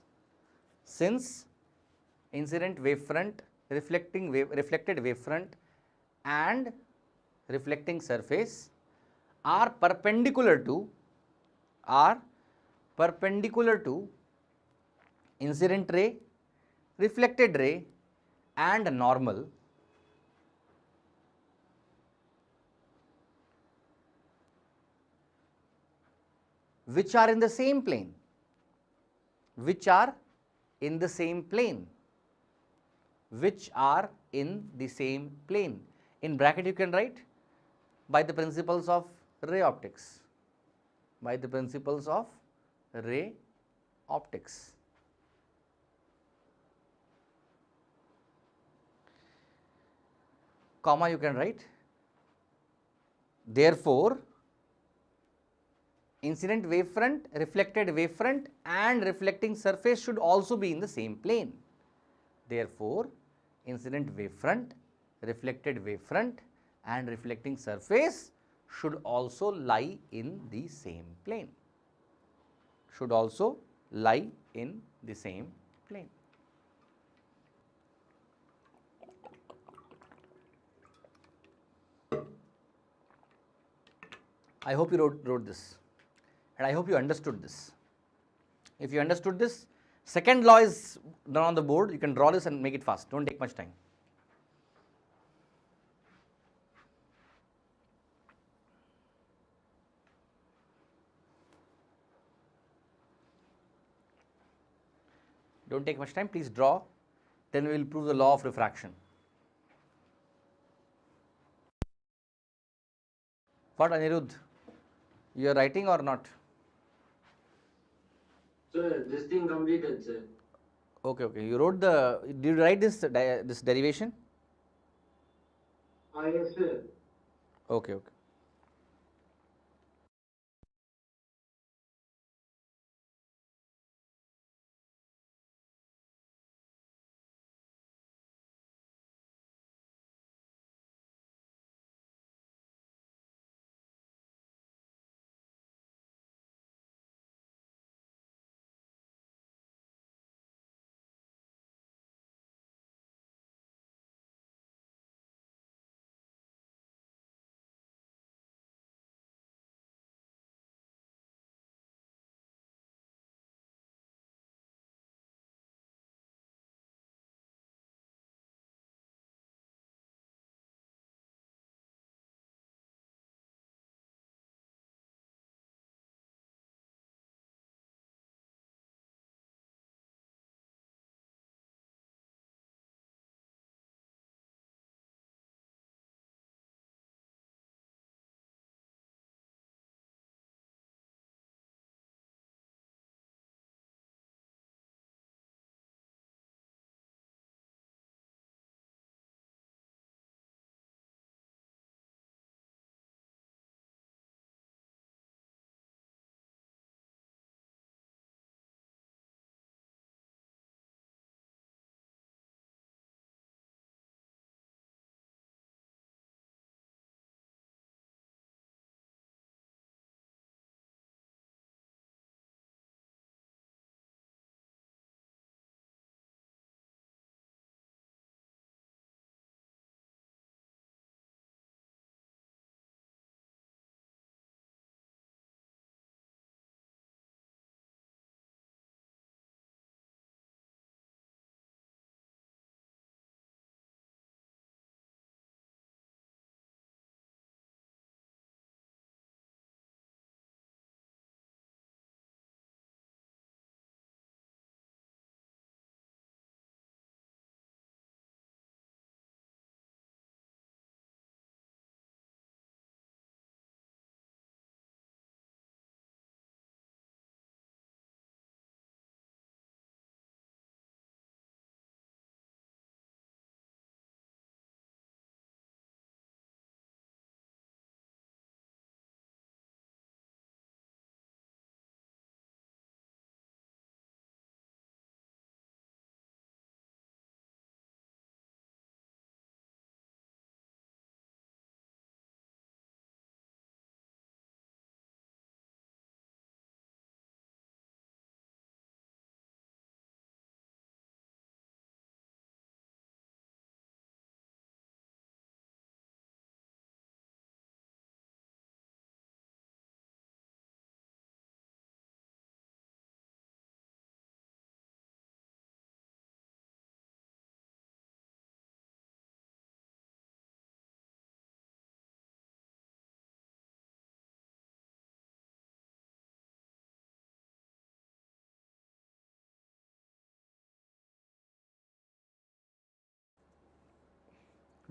since incident wavefront, reflected wavefront and reflecting surface are perpendicular to incident ray, reflected ray and normal, which are in the same plane, in the same plane. In bracket you can write by the principles of ray optics, comma you can write. Therefore, incident wavefront, reflected wavefront and reflecting surface should also be in the same plane. Therefore, incident wavefront, reflected wavefront and reflecting surface should also lie in the same plane. Should also lie in the same plane. I hope you wrote this and I hope you understood this. If you understood this, second law is done on the board. You can draw this and make it fast. Don't take much time. Don't take much time. Please draw. Then we will prove the law of refraction. What, Anirudh? You are writing or not? Sir, this thing completed, sir. Okay, okay. You wrote the. Did you write this this derivation? Yes, sir. Okay, okay.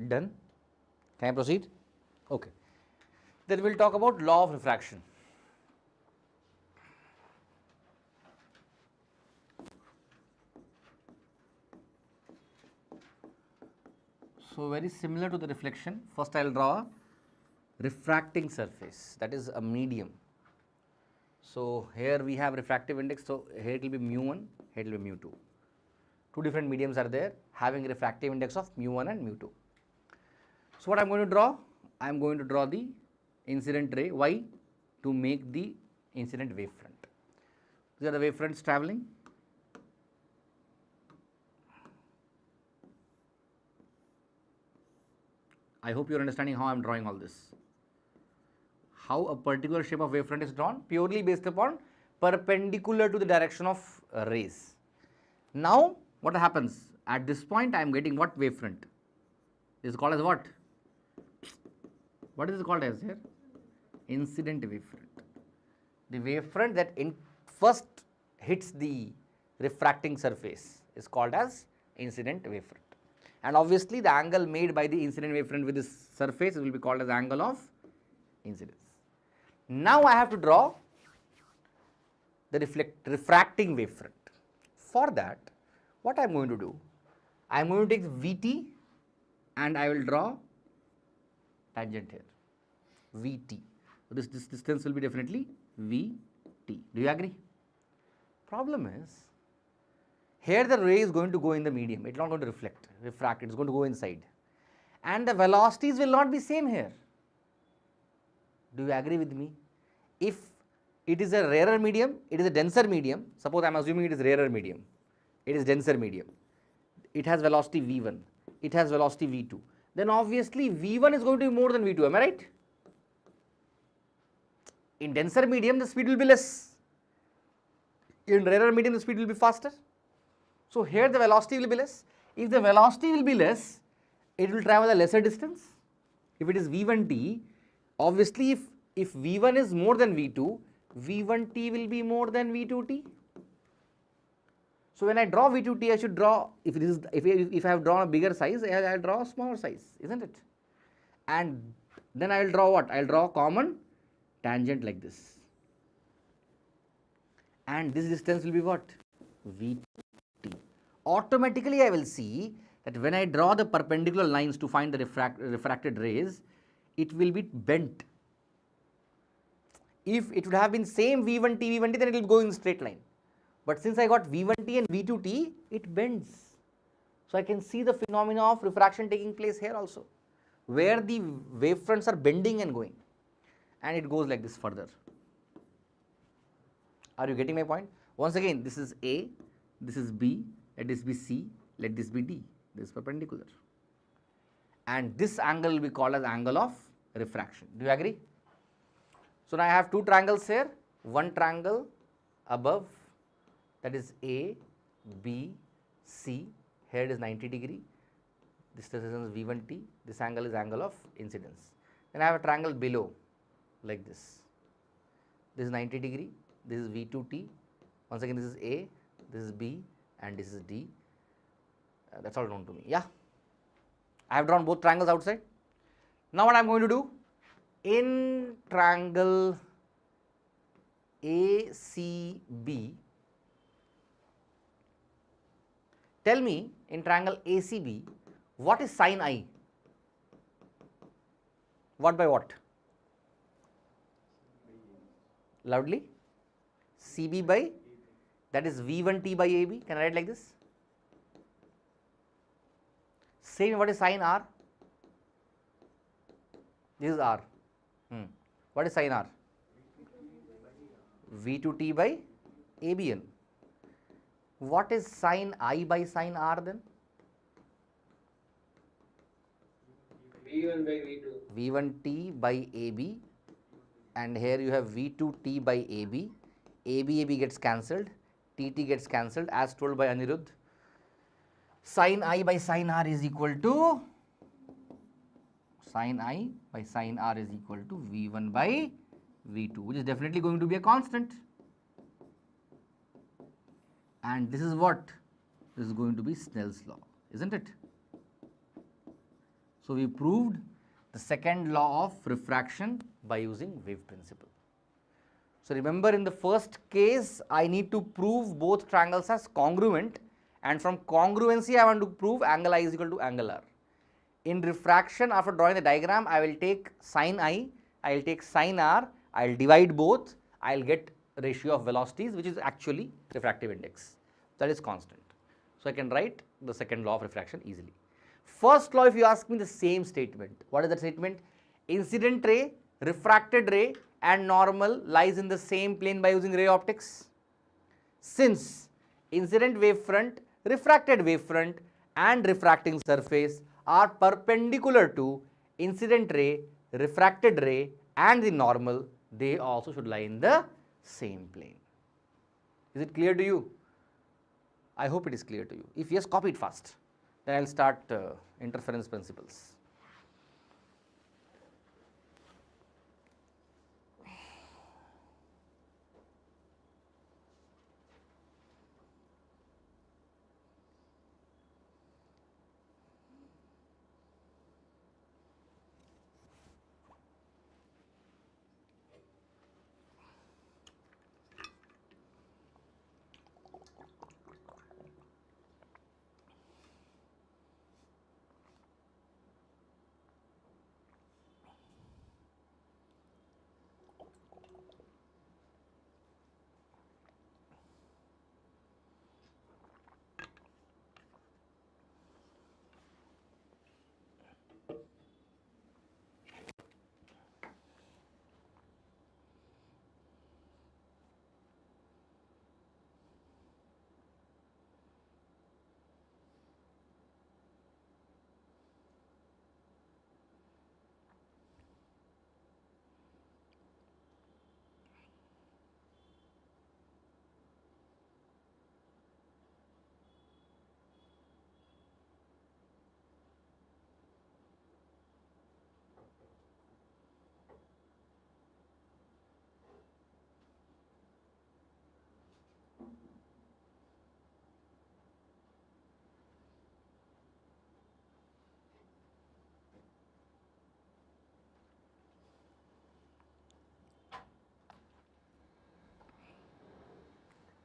Done? Can I proceed? Okay. Then we will talk about law of refraction. So, very similar to the reflection. First, I will draw a refracting surface, that is a medium. So, here we have refractive index. So, here it will be mu1, here it will be mu2. Two different mediums are there having refractive index of mu1 and mu2. So, what I am going to draw? I am going to draw the incident ray. Why? To make the incident wavefront. These are the wavefronts travelling. I hope you are understanding how I am drawing all this. How a particular shape of wavefront is drawn purely based upon perpendicular to the direction of rays. Now, what happens? At this point, I am getting what wavefront? This is called as what? What is it called as here? Incident wavefront. The wavefront that first hits the refracting surface is called as incident wavefront. And obviously, the angle made by the incident wavefront with this surface will be called as angle of incidence. Now, I have to draw the refracting wavefront. For that, what I am going to do? I am going to take Vt and I will draw tangent here, Vt. So, this distance will be definitely Vt. Do you agree? Problem is, here the ray is going to go in the medium, it is not going to refract, it is going to go inside. And the velocities will not be same here. Do you agree with me? If it is a rarer medium, it is a denser medium, suppose I am assuming it is rarer medium, it is denser medium, it has velocity v1, it has velocity v2, then obviously v1 is going to be more than v2, am I right? In denser medium, the speed will be less, in rarer medium, the speed will be faster. So, here the velocity will be less. If the velocity will be less, it will travel a lesser distance. If it is v1t, obviously if v1 is more than v2, v1t will be more than v2t. So, when I draw v2t, I should draw, if I have drawn a bigger size, I will draw a smaller size, isn't it? And then I will draw what? I will draw a common tangent like this. And this distance will be what? Vt. Automatically, I will see that when I draw the perpendicular lines to find the refracted rays, it will be bent. If it would have been same v1t, v1t, then it will go in straight line. But since I got v1t and v2t, it bends. So, I can see the phenomena of refraction taking place here also, where the wavefronts are bending and going, and it goes like this further. Are you getting my point? Once again, this is A, this is B, let this be C, let this be D, this is perpendicular. And this angle will be called as angle of refraction. Do you agree? So, now I have two triangles here, one triangle above, that is A, B, C, here it is 90 degree, this distance is V1t, this angle is angle of incidence. Then I have a triangle below like this is 90 degree, this is V2t, once again this is A, this is B and this is D, that is all known to me, yeah. I have drawn both triangles outside. Now, what I am going to do? In triangle ACB, tell me in triangle ACB, what is sin I? What by what? Loudly? CB by, that is V1t by AB, can I write like this? Same, what is sin R? This is R. What is sin R? V2t by ABN. What is sin I by sin R then? V1 by V2. V1t by AB, and here you have V2t by AB. AB gets cancelled, TT gets cancelled as told by Anirudh. Sin I by sin R is equal to, sin I by sin R is equal to V1 by V2, which is definitely going to be a constant. And this is what? This is going to be Snell's law, isn't it? So, we proved the second law of refraction by using wave principle. So, remember in the first case, I need to prove both triangles as congruent, and from congruency I want to prove angle I is equal to angle R. In refraction, after drawing the diagram, I will take sin I, I will take sin r, I will divide both, I will get ratio of velocities, which is actually refractive index. That is constant. So, I can write the second law of refraction easily. First law, if you ask me the same statement, what is that statement? Incident ray, refracted ray and normal lies in the same plane by using ray optics. Since incident wavefront, refracted wavefront and refracting surface are perpendicular to incident ray, refracted ray and the normal, they also should lie in the same plane. Is it clear to you? I hope it is clear to you. If yes, copy it fast. Then I will start interference principles.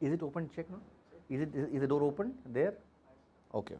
Is it open? Check now. Is the door open there? Okay.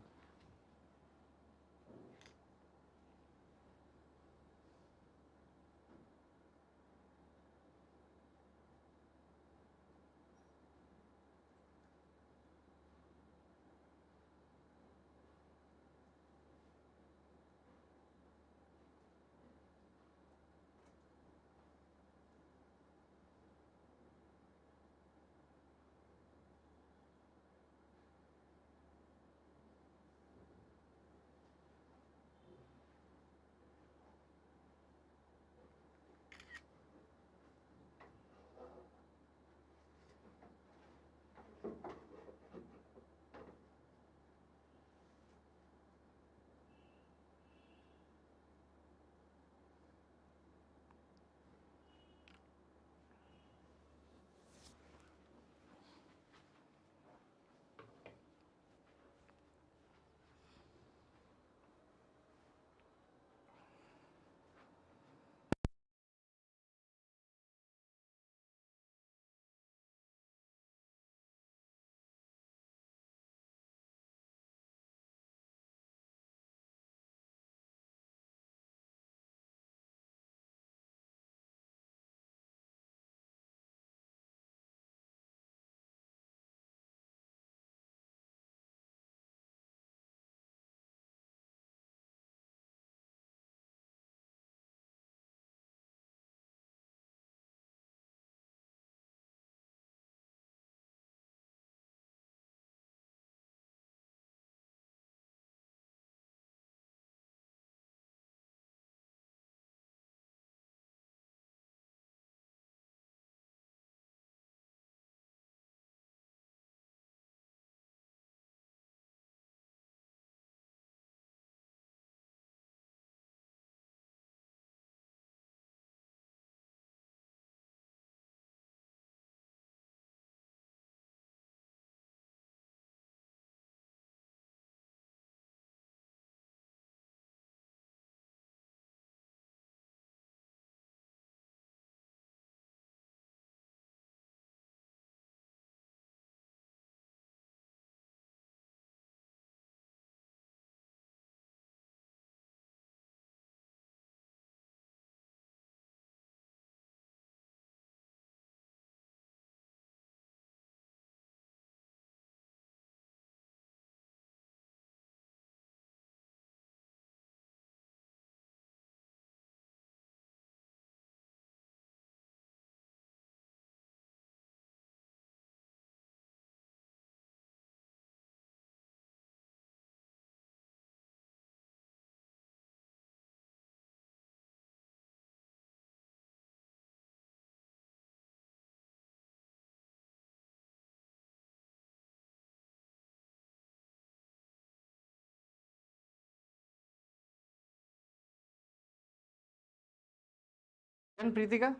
And Preetika,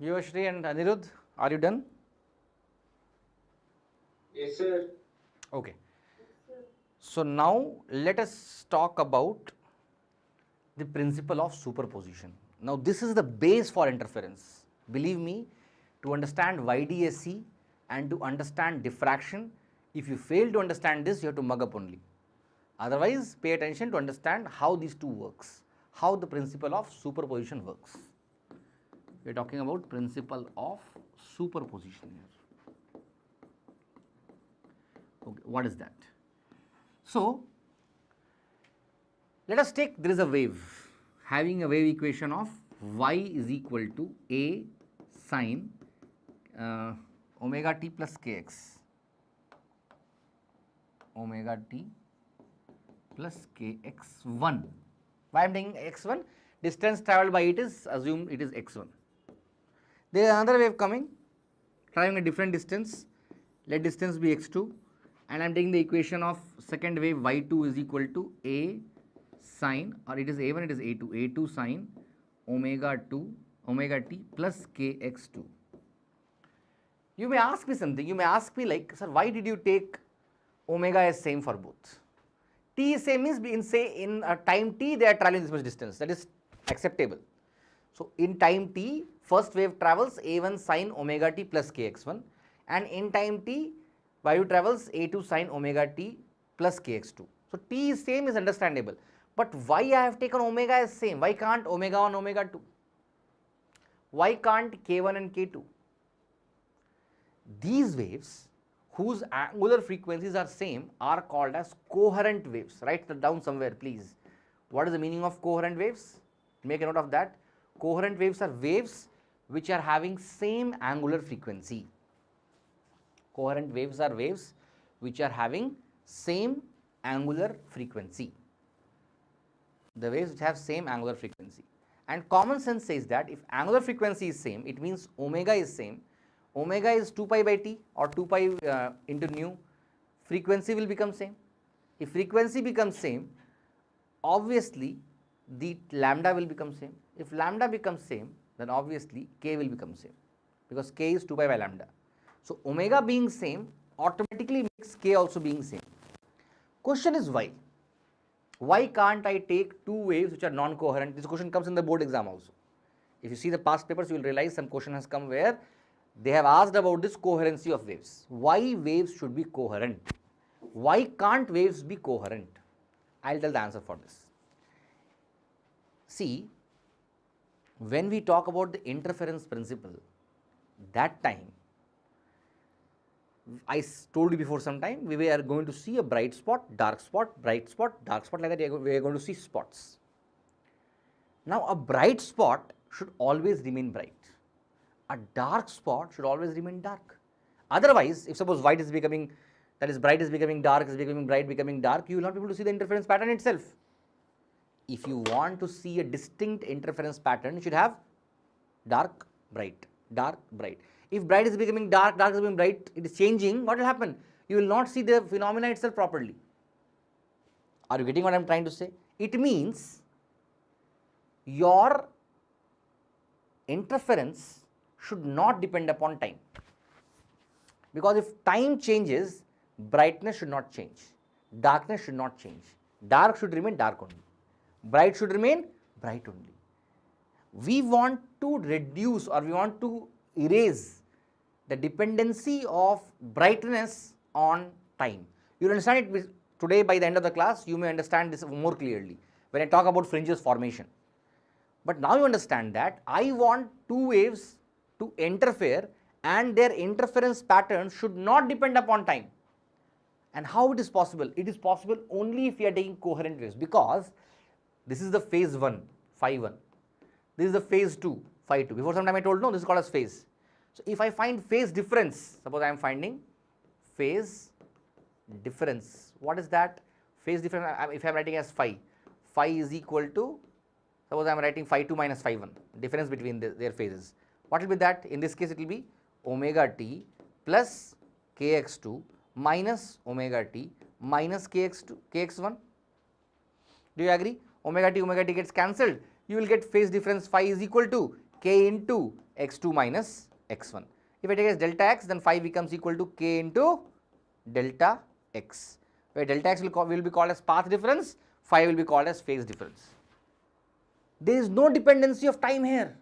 Yuvashri and Anirudh, are you done? Yes, sir. Okay. So now let us talk about the principle of superposition. Now this is the base for interference. Believe me, to understand YDSC and to understand diffraction, if you fail to understand this, you have to mug up only. Otherwise, pay attention to understand how these two works, how the principle of superposition works. We are talking about principle of superposition here. Okay, what is that? So, let us take, there is a wave, having a wave equation of y is equal to a sine omega t plus kx, omega t plus kx1. Why I am taking x1? Distance travelled by it is, assume it is x1. There is another wave coming, traveling a different distance, let distance be x2, and I am taking the equation of second wave y2 is equal to a sine, or it is a1, it is a2 sine omega t plus kx2. You may ask me something, you may ask me like, sir, why did you take omega as same for both? T is same means in a time t they are traveling this much distance, that is acceptable. So in time t, first wave travels a1 sine omega t plus kx1, and in time t y2 travels a2 sine omega t plus kx2. So t is same is understandable, but why I have taken omega as same? Why can't omega 1, omega 2? Why can't k1 and k2? These waves whose angular frequencies are same are called as coherent waves. Write that down somewhere, please. What is the meaning of coherent waves? Make a note of that. Coherent waves are waves which are having same angular frequency. Coherent waves are waves which are having same angular frequency. The waves which have same angular frequency. And common sense says that if angular frequency is same, it means omega is same. Omega is 2 pi by t or 2 pi into nu. Frequency will become same. If frequency becomes same, obviously the lambda will become same. If lambda becomes same, then obviously k will become same, because k is 2 pi by lambda. So omega being same automatically makes k also being same. Question is why? Why can't I take two waves which are non-coherent? This question comes in the board exam also. If you see the past papers, you will realize some question has come where they have asked about this coherency of waves. Why waves should be coherent? Why can't waves be coherent? I will tell the answer for this. See, when we talk about the interference principle, that time, I told you before some time, we are going to see a bright spot, dark spot, bright spot, dark spot, like that we are going to see spots. Now, a bright spot should always remain bright. A dark spot should always remain dark. Otherwise, if suppose white is becoming, that is bright is becoming dark, is becoming bright, becoming dark, you will not be able to see the interference pattern itself. If you want to see a distinct interference pattern, you should have dark, bright, dark, bright. If bright is becoming dark, dark is becoming bright, it is changing, what will happen? You will not see the phenomena itself properly. Are you getting what I am trying to say? It means your interference should not depend upon time, because if time changes, brightness should not change, darkness should not change, dark should remain dark only, bright should remain bright only. We want to reduce or we want to erase the dependency of brightness on time. You will understand it today. By the end of the class, you may understand this more clearly when I talk about fringes formation. But now you understand that I want two waves to interfere and their interference pattern should not depend upon time. And how it is possible? It is possible only if we are taking coherent waves, because this is the phase 1, phi 1. This is the phase 2, phi 2. Before some time I told, no, this is called as phase. So if I find phase difference, suppose I am finding phase difference. What is that? Phase difference, if I am writing as phi is equal to, suppose I am writing phi 2 minus phi 1, difference between their phases. What will be that? In this case, it will be omega t plus kx2 minus omega t minus kx1. Do you agree? Omega t gets cancelled. You will get phase difference phi is equal to k into x2 minus x1. If I take as delta x, then phi becomes equal to k into delta x, where delta x will be called as path difference, phi will be called as phase difference. There is no dependency of time here.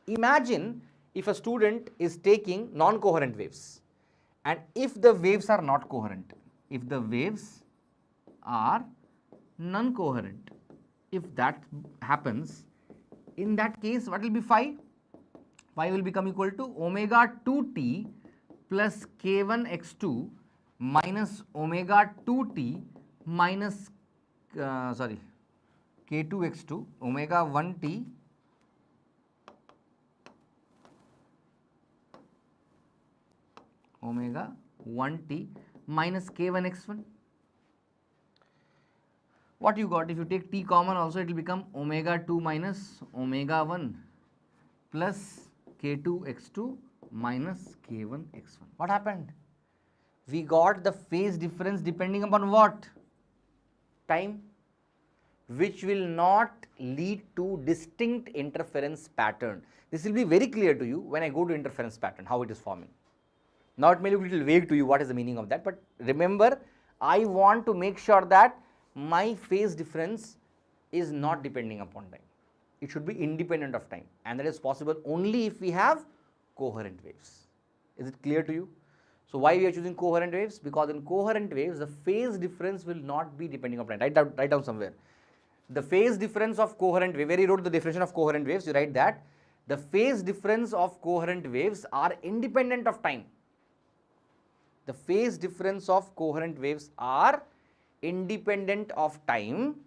Imagine if a student is taking non-coherent waves, and if the waves are not coherent, if the waves are non-coherent, if that happens, in that case what will be phi? Phi will become equal to omega 2t plus k1 x2 minus omega 2t minus k2 x2 omega 1t omega 1t minus k1 x1. What you got? If you take t common also, it will become omega 2 minus omega 1 plus k2 x2 minus k1 x1. What happened? We got the phase difference depending upon what? Time, which will not lead to distinct interference pattern. This will be very clear to you when I go to interference pattern, how it is forming. Now it may look a little vague to you what is the meaning of that, but remember, I want to make sure that my phase difference is not depending upon time. It should be independent of time, and that is possible only if we have coherent waves. Is it clear to you? So why we are choosing coherent waves? Because in coherent waves, the phase difference will not be depending upon time. Write down somewhere. The phase difference of coherent wave, where you wrote the definition of coherent waves, you write that the phase difference of coherent waves are independent of time. The phase difference of coherent waves are independent of time,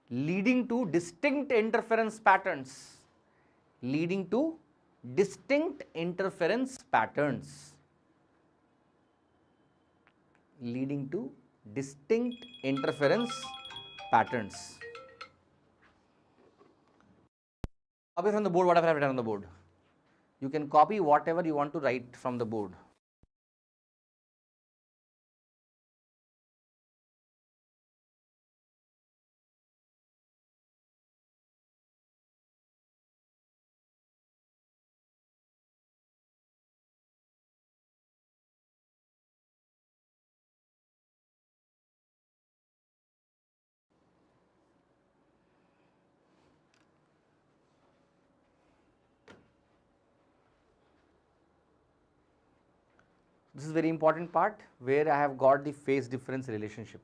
leading to distinct interference patterns. Leading to distinct interference patterns. Leading to distinct interference patterns. Copy from the board whatever I have written on the board. You can copy whatever you want to write from the board. This is very important part where I have got the phase difference relationship.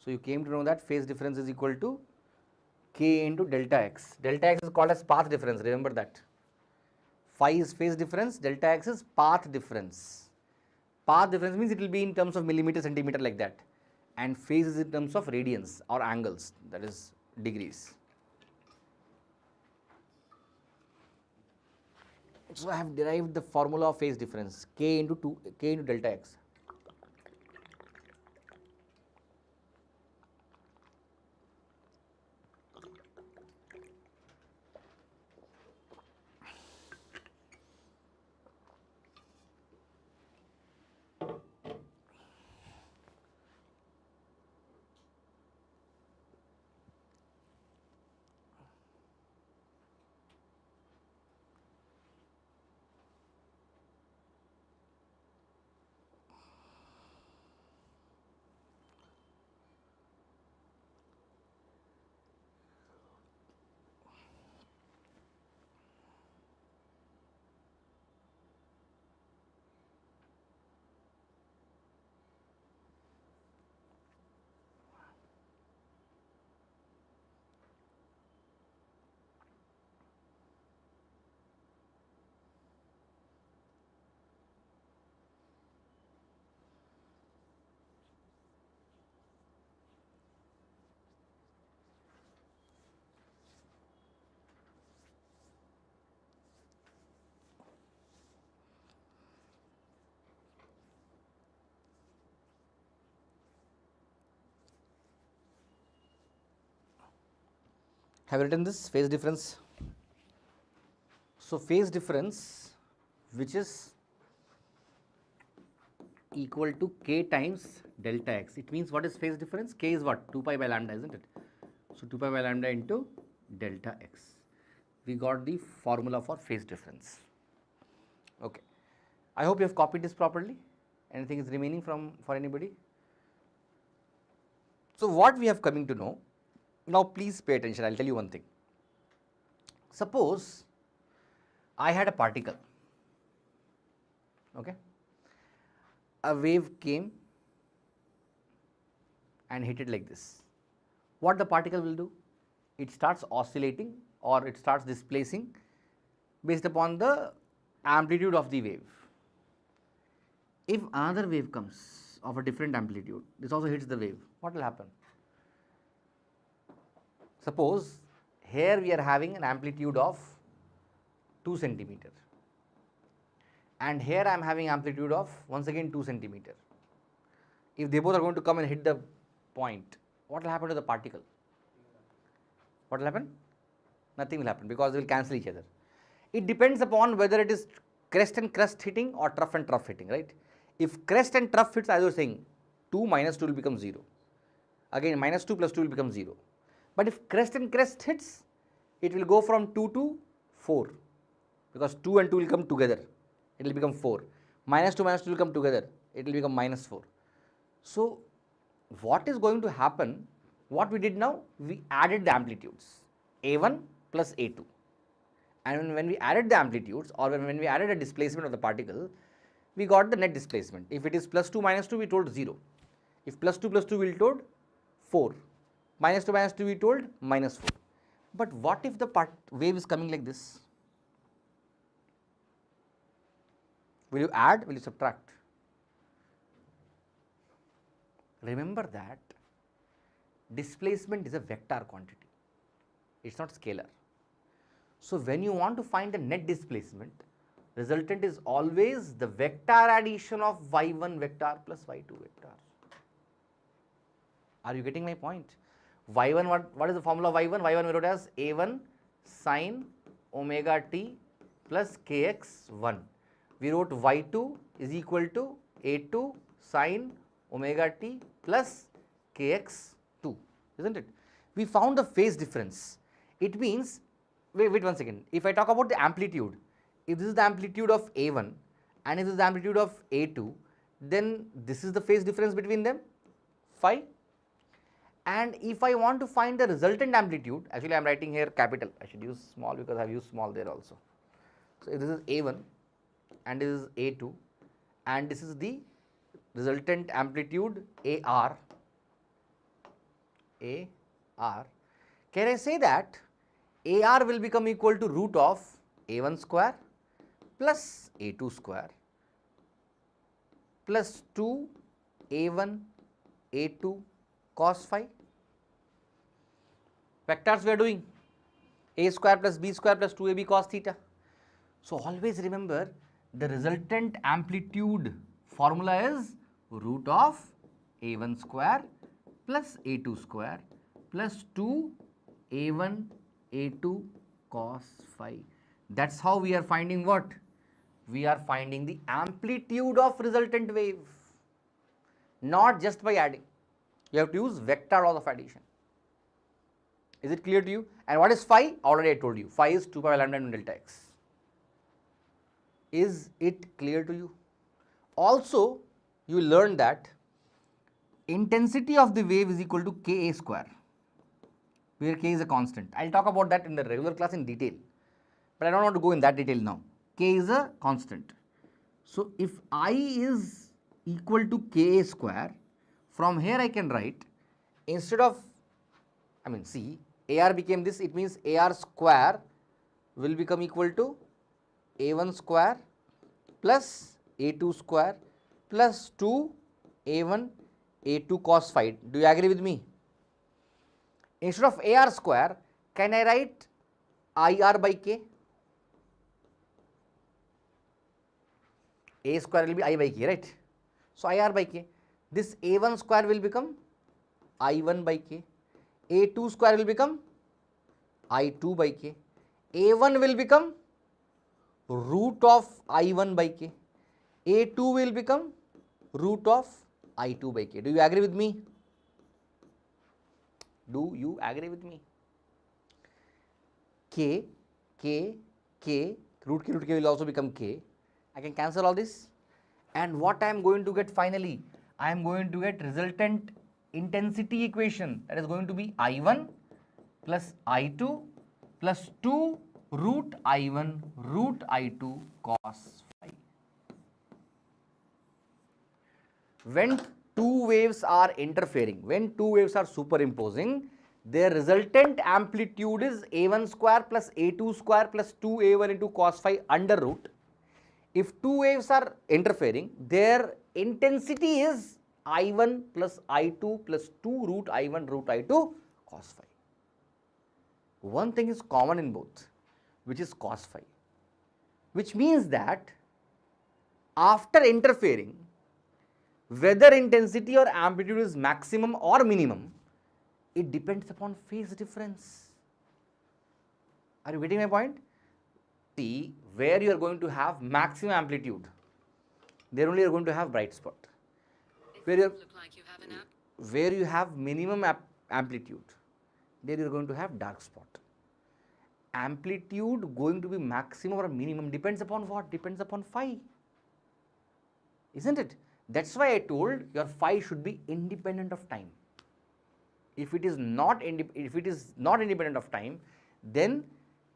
So you came to know that phase difference is equal to k into delta x. Delta x is called as path difference, remember that. Phi is phase difference, delta x is path difference. Path difference means it will be in terms of millimeter, centimeter like that, and phase is in terms of radians or angles, that is degrees. So I have derived the formula of phase difference, k into delta x. Have you written this phase difference? So phase difference, which is equal to k times delta x. It means what is phase difference? K is what? 2 pi by lambda, isn't it? So 2 pi by lambda into delta x. we got the formula for phase difference. Okay. I hope you have copied this properly. Anything is remaining for anybody? So, what we have coming to know, now please pay attention, I will tell you one thing. Suppose I had a particle, okay, a wave came and hit it like this. What the particle will do? It starts oscillating or it starts displacing based upon the amplitude of the wave. If another wave comes of a different amplitude, this also hits the wave, what will happen? Suppose here we are having an amplitude of 2 centimeter and here I am having amplitude of once again 2 centimeter. If they both are going to come and hit the point, what will happen to the particle? What will happen? Nothing will happen because they will cancel each other. It depends upon whether it is crest and crest hitting or trough and trough hitting, right? If crest and trough hits, as I was saying, 2 minus 2 will become 0. Again, minus 2 plus 2 will become 0. But if crest and crest hits, it will go from 2 to 4 because 2 and 2 will come together. It will become 4. Minus 2 will come together. It will become minus 4. So, what is going to happen? What we did now? We added the amplitudes A1 plus A2. And when we added the amplitudes or when we added a displacement of the particle, we got the net displacement. If it is plus 2 minus 2, we told 0. If plus 2 plus 2, we told 4. Minus 2 we told minus 4. But what if the wave is coming like this? Will you add? Will you subtract? Remember that displacement is a vector quantity. It is not scalar. So, when you want to find the net displacement, resultant is always the vector addition of y1 vector plus y2 vector. Are you getting my point? Y1, what is the formula of y1? Y1 we wrote as a1 sine omega t plus kx1. We wrote y2 is equal to a2 sine omega t plus kx2, isn't it? We found the phase difference. It means, wait one second, if I talk about the amplitude, if this is the amplitude of a1 and if this is the amplitude of a2, then this is the phase difference between them, phi. And if I want to find the resultant amplitude, actually I am writing here capital, I should use small because I have used small there also. So, if this is a1 and this is a2 and this is the resultant amplitude AR, can I say that AR will become equal to root of A1 square plus A2 square plus 2 A1 A2 cos phi? Vectors we are doing A square plus B square plus 2AB cos theta. So, always remember the resultant amplitude formula is root of A1 square plus A2 square plus 2 A1 A2 cos phi. That is how we are finding what? We are finding the amplitude of resultant wave, not just by adding. You have to use vector laws of addition. Is it clear to you? And what is phi? Already I told you. Phi is 2 pi lambda delta x. Is it clear to you? Also, you learned that intensity of the wave is equal to Ka square, where K is a constant. I will talk about that in the regular class in detail, but I do not want to go in that detail now. K is a constant. So, if I is equal to Ka square, from here I can write, instead of, see, AR became this, it means AR square will become equal to A1 square plus A2 square plus 2 A1 A2 cos phi. Do you agree with me? Instead of AR square, can I write IR by K? A square will be I by K, right? So, IR by K. This A1 square will become I1 by K. A2 square will become I2 by K. A1 will become root of I1 by K. A2 will become root of I2 by K. Do you agree with me? Do you agree with me? K K, K, root K will also become K. I can cancel all this. And what I am going to get finally? I am going to get resultant intensity equation, that is going to be I1 plus I2 plus 2 root I1 root I2 cos phi. When two waves are interfering, when two waves are superimposing, their resultant amplitude is A1 square plus A2 square plus 2A1 into cos phi under root. If two waves are interfering, their intensity is I1 plus I2 plus 2 root I1 root I2 cos phi. One thing is common in both, which is cos phi, which means that after interfering, whether intensity or amplitude is maximum or minimum, it depends upon phase difference. Are you getting my point? See, where you are going to have maximum amplitude, there only you are going to have bright spot. Where you have minimum amplitude, there you are going to have dark spot. Amplitude going to be maximum or minimum depends upon what? Depends upon phi, isn't it? That's why I told your phi should be independent of time. If it is not independent of time, then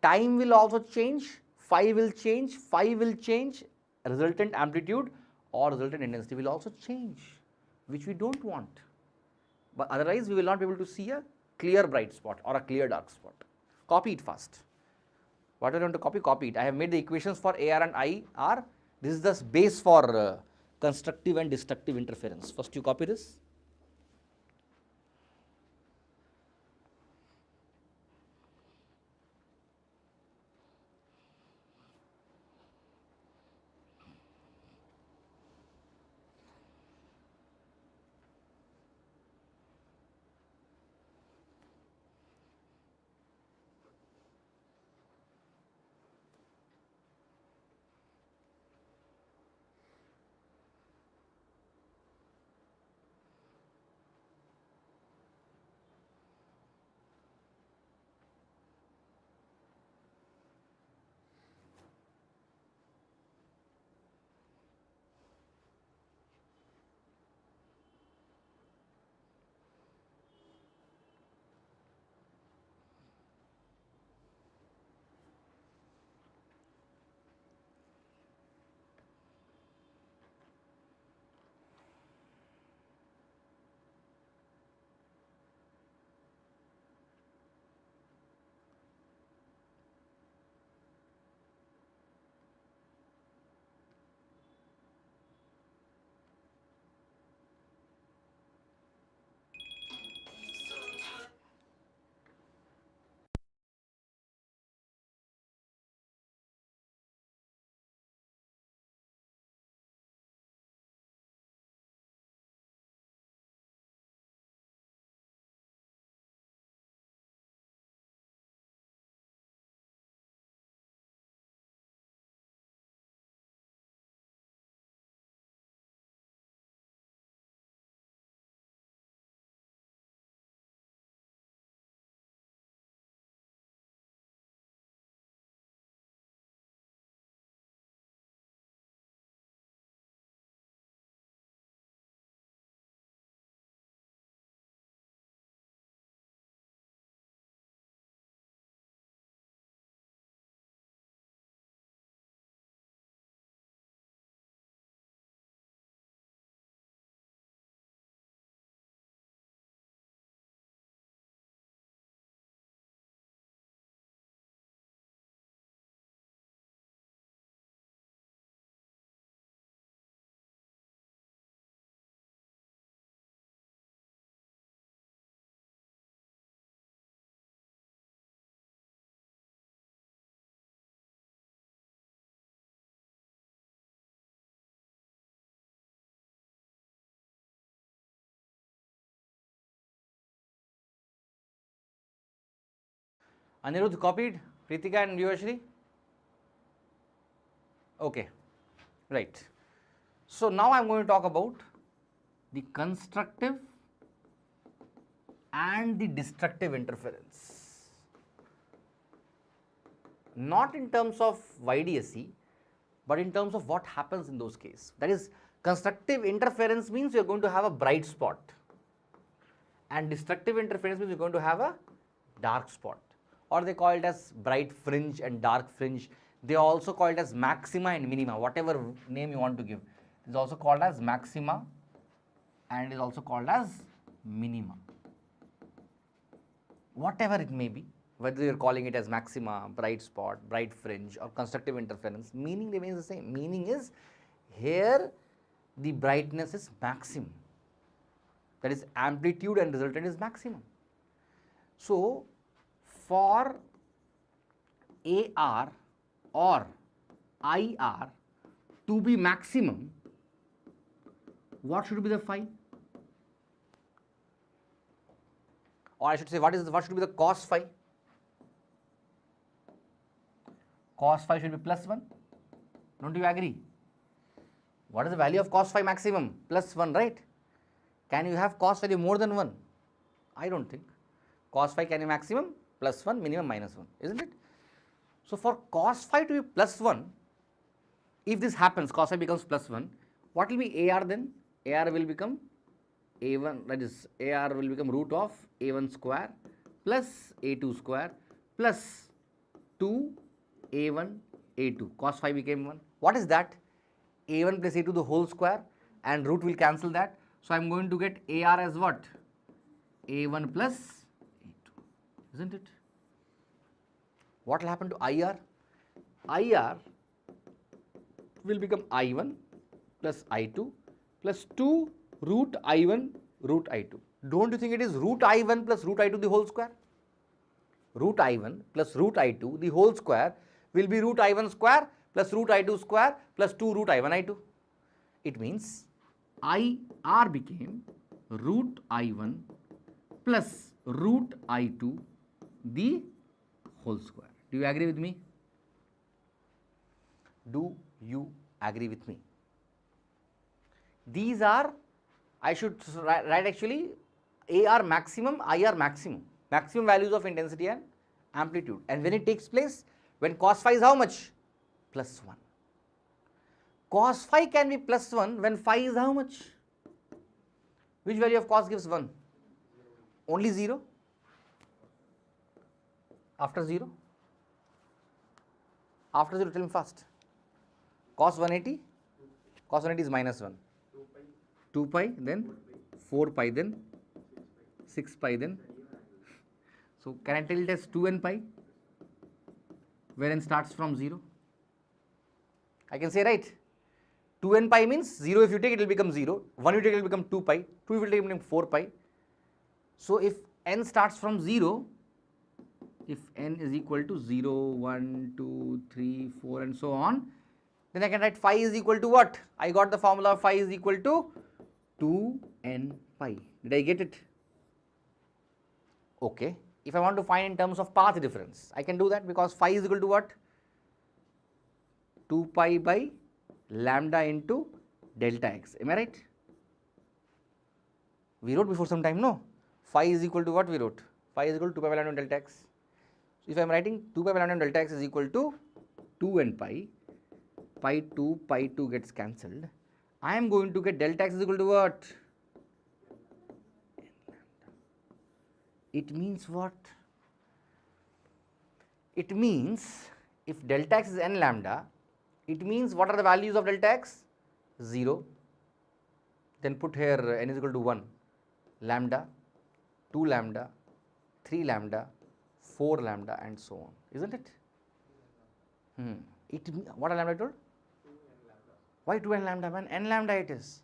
time will also change, phi will change, resultant amplitude or resultant intensity will also change, which we don't want. But otherwise, we will not be able to see a clear bright spot or a clear dark spot. Copy it fast. Whatever you want to copy it. I have made the equations for AR and IR. This is the base for constructive and destructive interference. First you copy this. Anirudh copied, Pritika and Vivashri? Okay, right. So now I am going to talk about the constructive and the destructive interference. not in terms of YDSE, but in terms of what happens in those cases. That is, constructive interference means you are going to have a bright spot, and destructive interference means you are going to have a dark spot, or they call it as bright fringe and dark fringe. They also call it as maxima and minima, whatever name you want to give. It is also called as maxima and is also called as minima. Whatever it may be, whether you are calling it as maxima, bright spot, bright fringe, or constructive interference, meaning remains the same. Meaning is, here the brightness is maximum, that is amplitude and resultant is maximum. So, for AR or IR to be maximum, what should be the phi? Or I should say, what should be the cos phi? Cos phi should be plus 1. Don't you agree? What is the value of cos phi maximum? Plus 1, right? Can you have cos value more than 1? I don't think. Cos phi can be maximum plus 1, minimum minus 1, isn't it? So, for cos phi to be plus 1, if this happens, cos phi becomes plus 1, what will be AR then? AR will become A1, that is, AR will become root of A1 square plus A2 square plus 2 A1 A2. Cos phi became 1. What is that? A1 plus A2 the whole square, and root will cancel that. So, I am going to get AR as what? A1 plus A2, isn't it? What will happen to IR? IR will become I1 plus I2 plus 2 root I1 root I2. Don't you think it is root I1 plus root I2 the whole square? Root I1 plus root I2 the whole square will be root I1 square plus root I2 square plus 2 root I1 I2. It means IR became root I1 plus root I2 the whole square. Do you agree with me? Do you agree with me? These are, I should write actually, AR maximum, IR maximum, maximum values of intensity and amplitude. And when it takes place, when cos phi is how much? Plus 1. Cos phi can be plus 1 when phi is how much? Which value of cos gives 1? Only 0? After 0? After 0, tell me fast. Cos 180? Cos 180 is minus 1. 2 pi, then 4 pi, then 6 pi, then. So, can I tell it as 2n pi? Where n starts from 0? I can say, right? 2n pi means 0 if you take it will become 0, 1 if you take it will become 2 pi, 2 if you take it will become 4 pi. So, if n starts from 0, if n is equal to 0, 1, 2, 3, 4 and so on, then I can write phi is equal to what? I got the formula of phi is equal to 2n pi. Did I get it? Okay. If I want to find in terms of path difference, I can do that because phi is equal to what? 2 pi by lambda into delta x. Am I right? We wrote before some time, no? Phi is equal to what we wrote? Phi is equal to 2 pi by lambda into delta x. So, if I am writing 2 pi by lambda into delta x is equal to 2n pi, pi 2 gets cancelled. I am going to get delta x is equal to what? It means what? It means if delta x is n lambda, it means what are the values of delta x? 0. Then put here n is equal to 1, lambda, 2 lambda, 3 lambda, 4 lambda and so on, isn't it? What are lambda I told? Why 2n lambda, man? N lambda it is.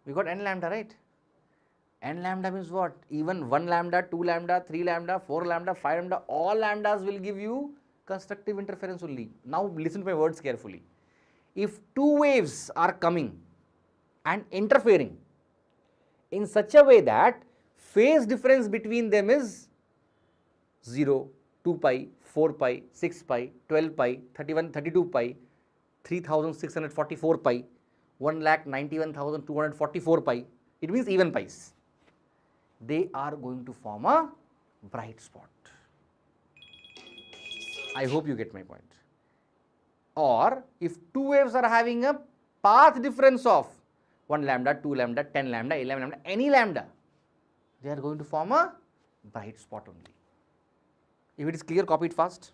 We got n lambda, right? N lambda means what? Even 1 lambda, 2 lambda, 3 lambda, 4 lambda, 5 lambda, all lambdas will give you constructive interference only. Now listen to my words carefully. If two waves are coming and interfering in such a way that phase difference between them is 0, 2 pi, 4 pi, 6 pi, 12 pi, 31, 32 pi, 3644 pi, 1,91,244 pi, it means even pi's. They are going to form a bright spot. I hope you get my point. Or if two waves are having a path difference of 1 lambda, 2 lambda, 10 lambda, 11 lambda, any lambda, they are going to form a bright spot only. If it is clear, copy it fast.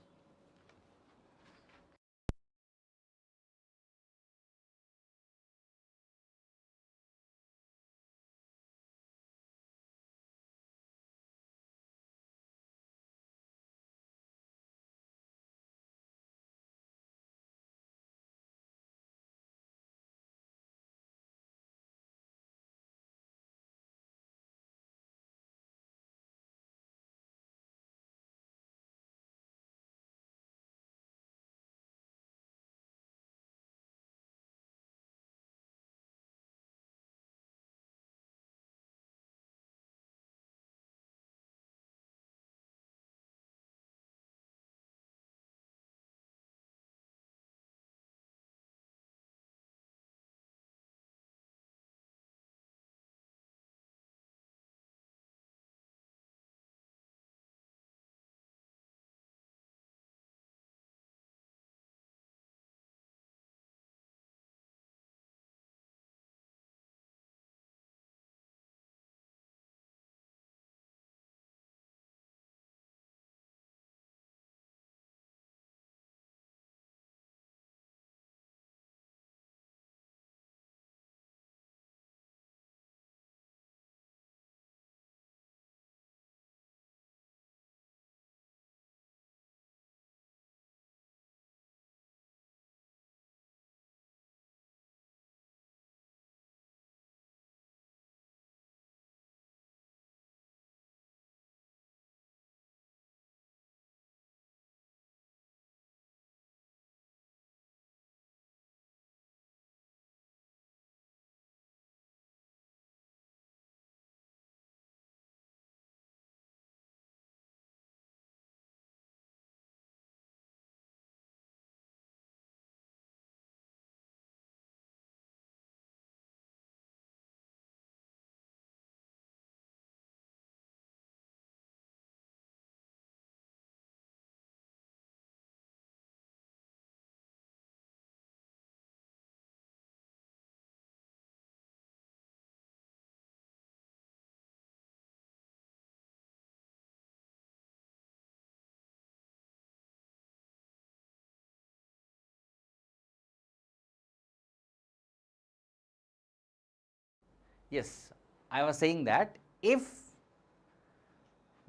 Yes, I was saying that if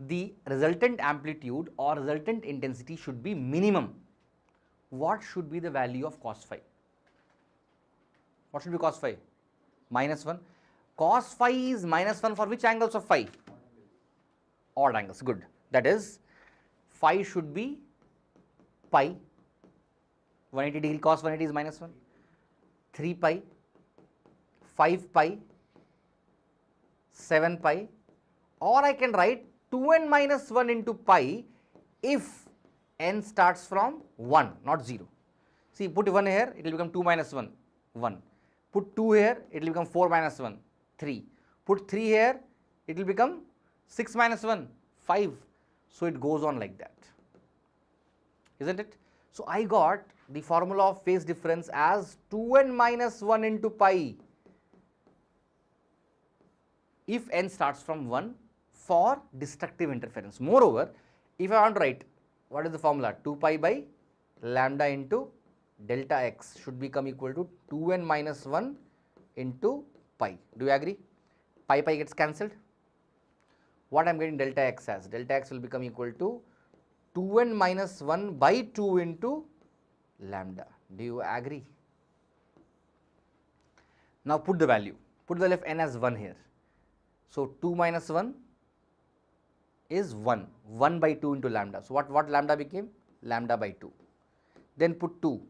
the resultant amplitude or resultant intensity should be minimum, what should be the value of cos phi? What should be cos phi? -1. Cos phi is -1 for which angles of phi? Odd angles. Good. That is, phi should be pi. 180 degree cos 180 is -1. 3 pi, 5 pi, 7 pi, or I can write 2n minus 1 into pi if n starts from 1, not 0. See, put 1 here, it will become 2 minus 1, 1. Put 2 here, it will become 4 minus 1, 3. Put 3 here, it will become 6 minus 1, 5. So it goes on like that, isn't it? So I got the formula of phase difference as 2n minus 1 into pi if n starts from 1 for destructive interference. Moreover, if I want to write, what is the formula? 2 pi by lambda into delta x should become equal to 2n minus 1 into pi. Do you agree? Pi gets cancelled. What I am getting delta x as? Delta x will become equal to 2n minus 1 by 2 into lambda. Do you agree? Now put the value. Put the value of n as 1 here. So 2 minus 1 is 1. 1 by 2 into lambda. So what lambda became? Lambda by 2. Then put 2.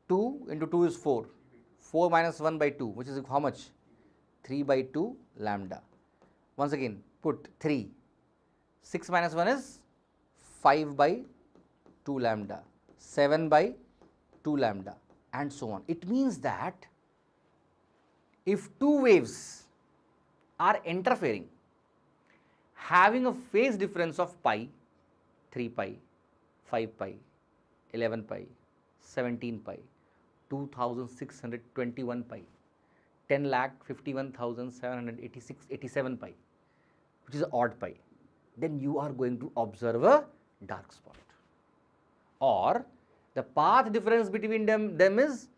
2 into 2 is 4. 4 minus 1 by 2, which is how much? 3 by 2 lambda. Once again, put 3. 6 minus 1 is 5 by 2 lambda. 7 by 2 lambda, and so on. It means that if two waves are interfering, having a phase difference of pi, 3 pi, 5 pi, 11 pi, 17 pi, 2621 pi, 10,51,787 pi, which is odd pi, then you are going to observe a dark spot. Or the path difference between them is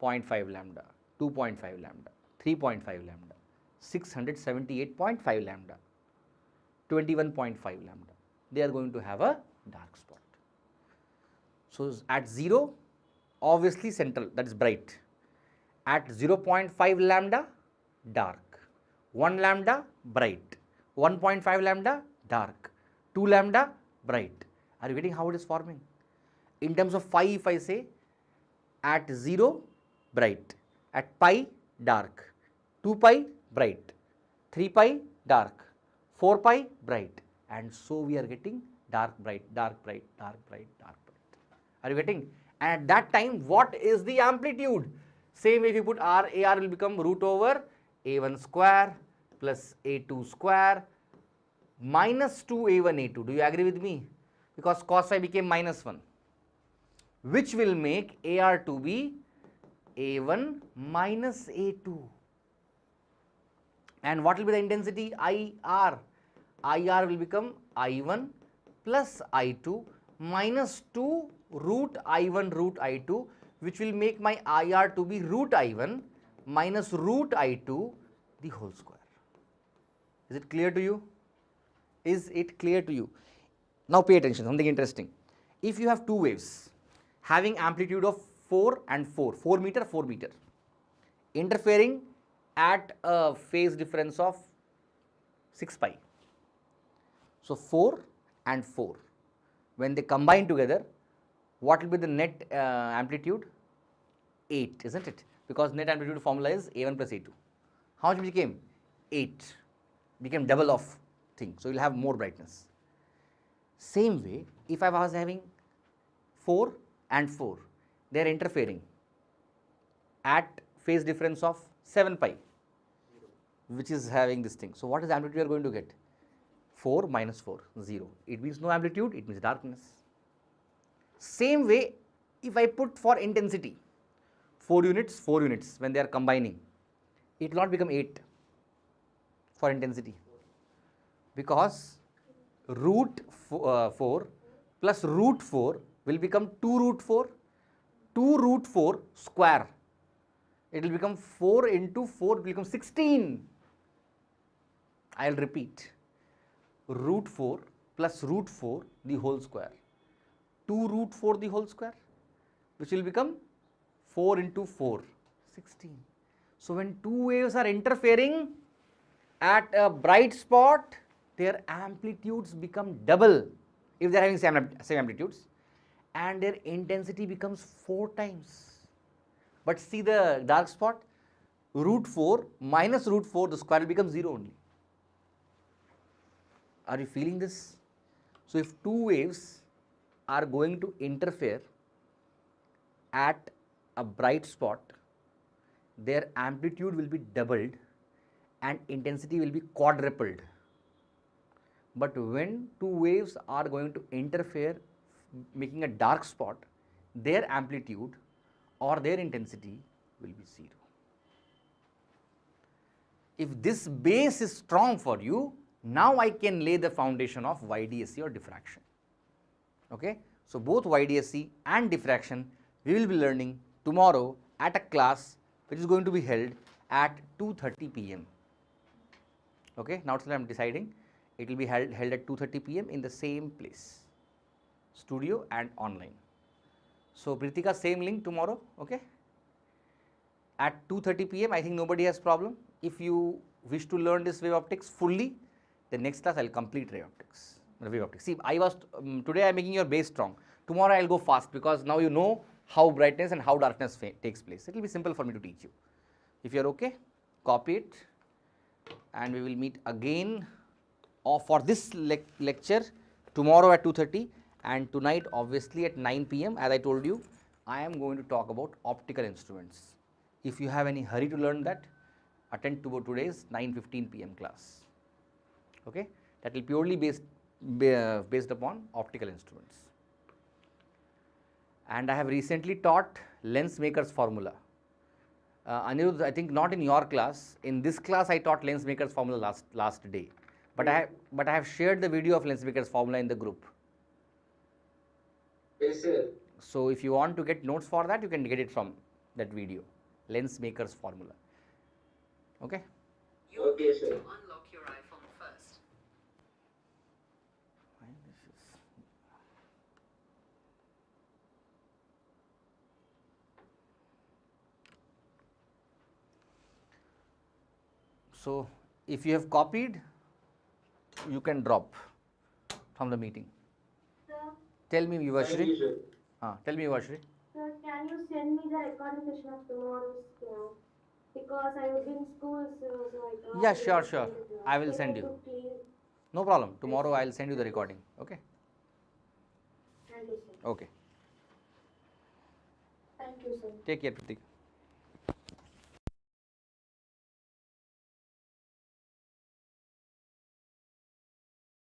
0.5 lambda, 2.5 lambda, 3.5 lambda, 678.5 lambda, 21.5 lambda. They are going to have a dark spot. So, at 0, obviously central, that is bright. At 0.5 lambda, dark. 1 lambda, bright. 1.5 lambda, dark. 2 lambda, bright. Are you getting how it is forming? In terms of phi, if I say, at 0, bright. At pi, dark. 2 pi, bright. 3 pi, dark. 4 pi, bright. And so we are getting dark, bright, dark, bright, dark, bright, dark, bright. Are you getting? And at that time, what is the amplitude? Same way if you put R, AR will become root over A1 square plus A2 square minus 2 A1, A2. Do you agree with me? Because cos phi became minus 1, which will make AR to be A1 minus A2. And what will be the intensity? IR. IR will become I1 plus I2 minus 2 root I1 root I2, which will make my IR to be root I1 minus root I2 the whole square. Is it clear to you? Is it clear to you? Now pay attention, something interesting. If you have two waves having amplitude of 4 and 4, 4 meter, 4 meter, interfering at a phase difference of 6 pi. So 4 and 4, when they combine together, what will be the net amplitude? 8, isn't it? Because net amplitude formula is A1 plus A2. How much became? 8. Became double of thing. So you will have more brightness. Same way, if I was having 4 and 4, they are interfering at phase difference of 7 pi, which is having this thing. So what is the amplitude you are going to get? 4 minus 4, 0. It means no amplitude, it means darkness. Same way, if I put for intensity, 4 units, when they are combining, it will not become 8 for intensity, because root 4 plus root 4 will become 2 root 4, 2 root 4 square. It will become 4 into 4 will become 16. I will repeat, root 4 plus root 4 the whole square, 2 root 4 the whole square, which will become 4 into 4, 16. So when two waves are interfering at a bright spot, their amplitudes become double if they are having same amplitudes, and their intensity becomes 4 times. But see the dark spot, root 4 minus root 4, the square will become 0 only. Are you feeling this? So if two waves are going to interfere at a bright spot, their amplitude will be doubled and intensity will be quadrupled. But when two waves are going to interfere making a dark spot, their amplitude or their intensity will be 0. If this base is strong for you, now I can lay the foundation of YDSE or diffraction. Okay? So both YDSE and diffraction we will be learning tomorrow at a class which is going to be held at 2:30 p.m. Okay? Now still I am deciding. It will be held at 2:30 p.m. in the same place, studio and online. So Pritika, same link tomorrow, okay? At 2:30 p.m. I think nobody has problem. If you wish to learn this wave optics fully, the next class I will complete wave optics. See, today I am making your base strong. Tomorrow I will go fast because now you know how brightness and how darkness takes place. It will be simple for me to teach you. If you are okay, copy it, and we will meet again for this lecture tomorrow at 2:30, and tonight obviously at 9 p.m. as I told you, I am going to talk about optical instruments. If you have any hurry to learn that, attend to today's 9:15 p.m. class. Okay, that will be purely based upon optical instruments. and I have recently taught lens maker's formula. Anirudh, I think not in your class. In this class, I taught lens maker's formula last day, but I have shared the video of lens maker's formula in the group. Yes, sir. So if you want to get notes for that, you can get it from that video, lens maker's formula. Okay. You Okay, need sir. to unlock your iPhone first. So if you have copied, you can drop from the meeting. Sir, Tell me, Thank you, Vivashri. sir. Tell me, Vivashri. sir, can you send me the recording session of tomorrow's class? Because I will be in school, so I can't. Yeah, able sure, to sure. attend the class. I will Can send you you. Please. No problem. Tomorrow I'll send you the recording. Okay. Thank you, sir. Okay. Thank you, sir. Take care, Pratik.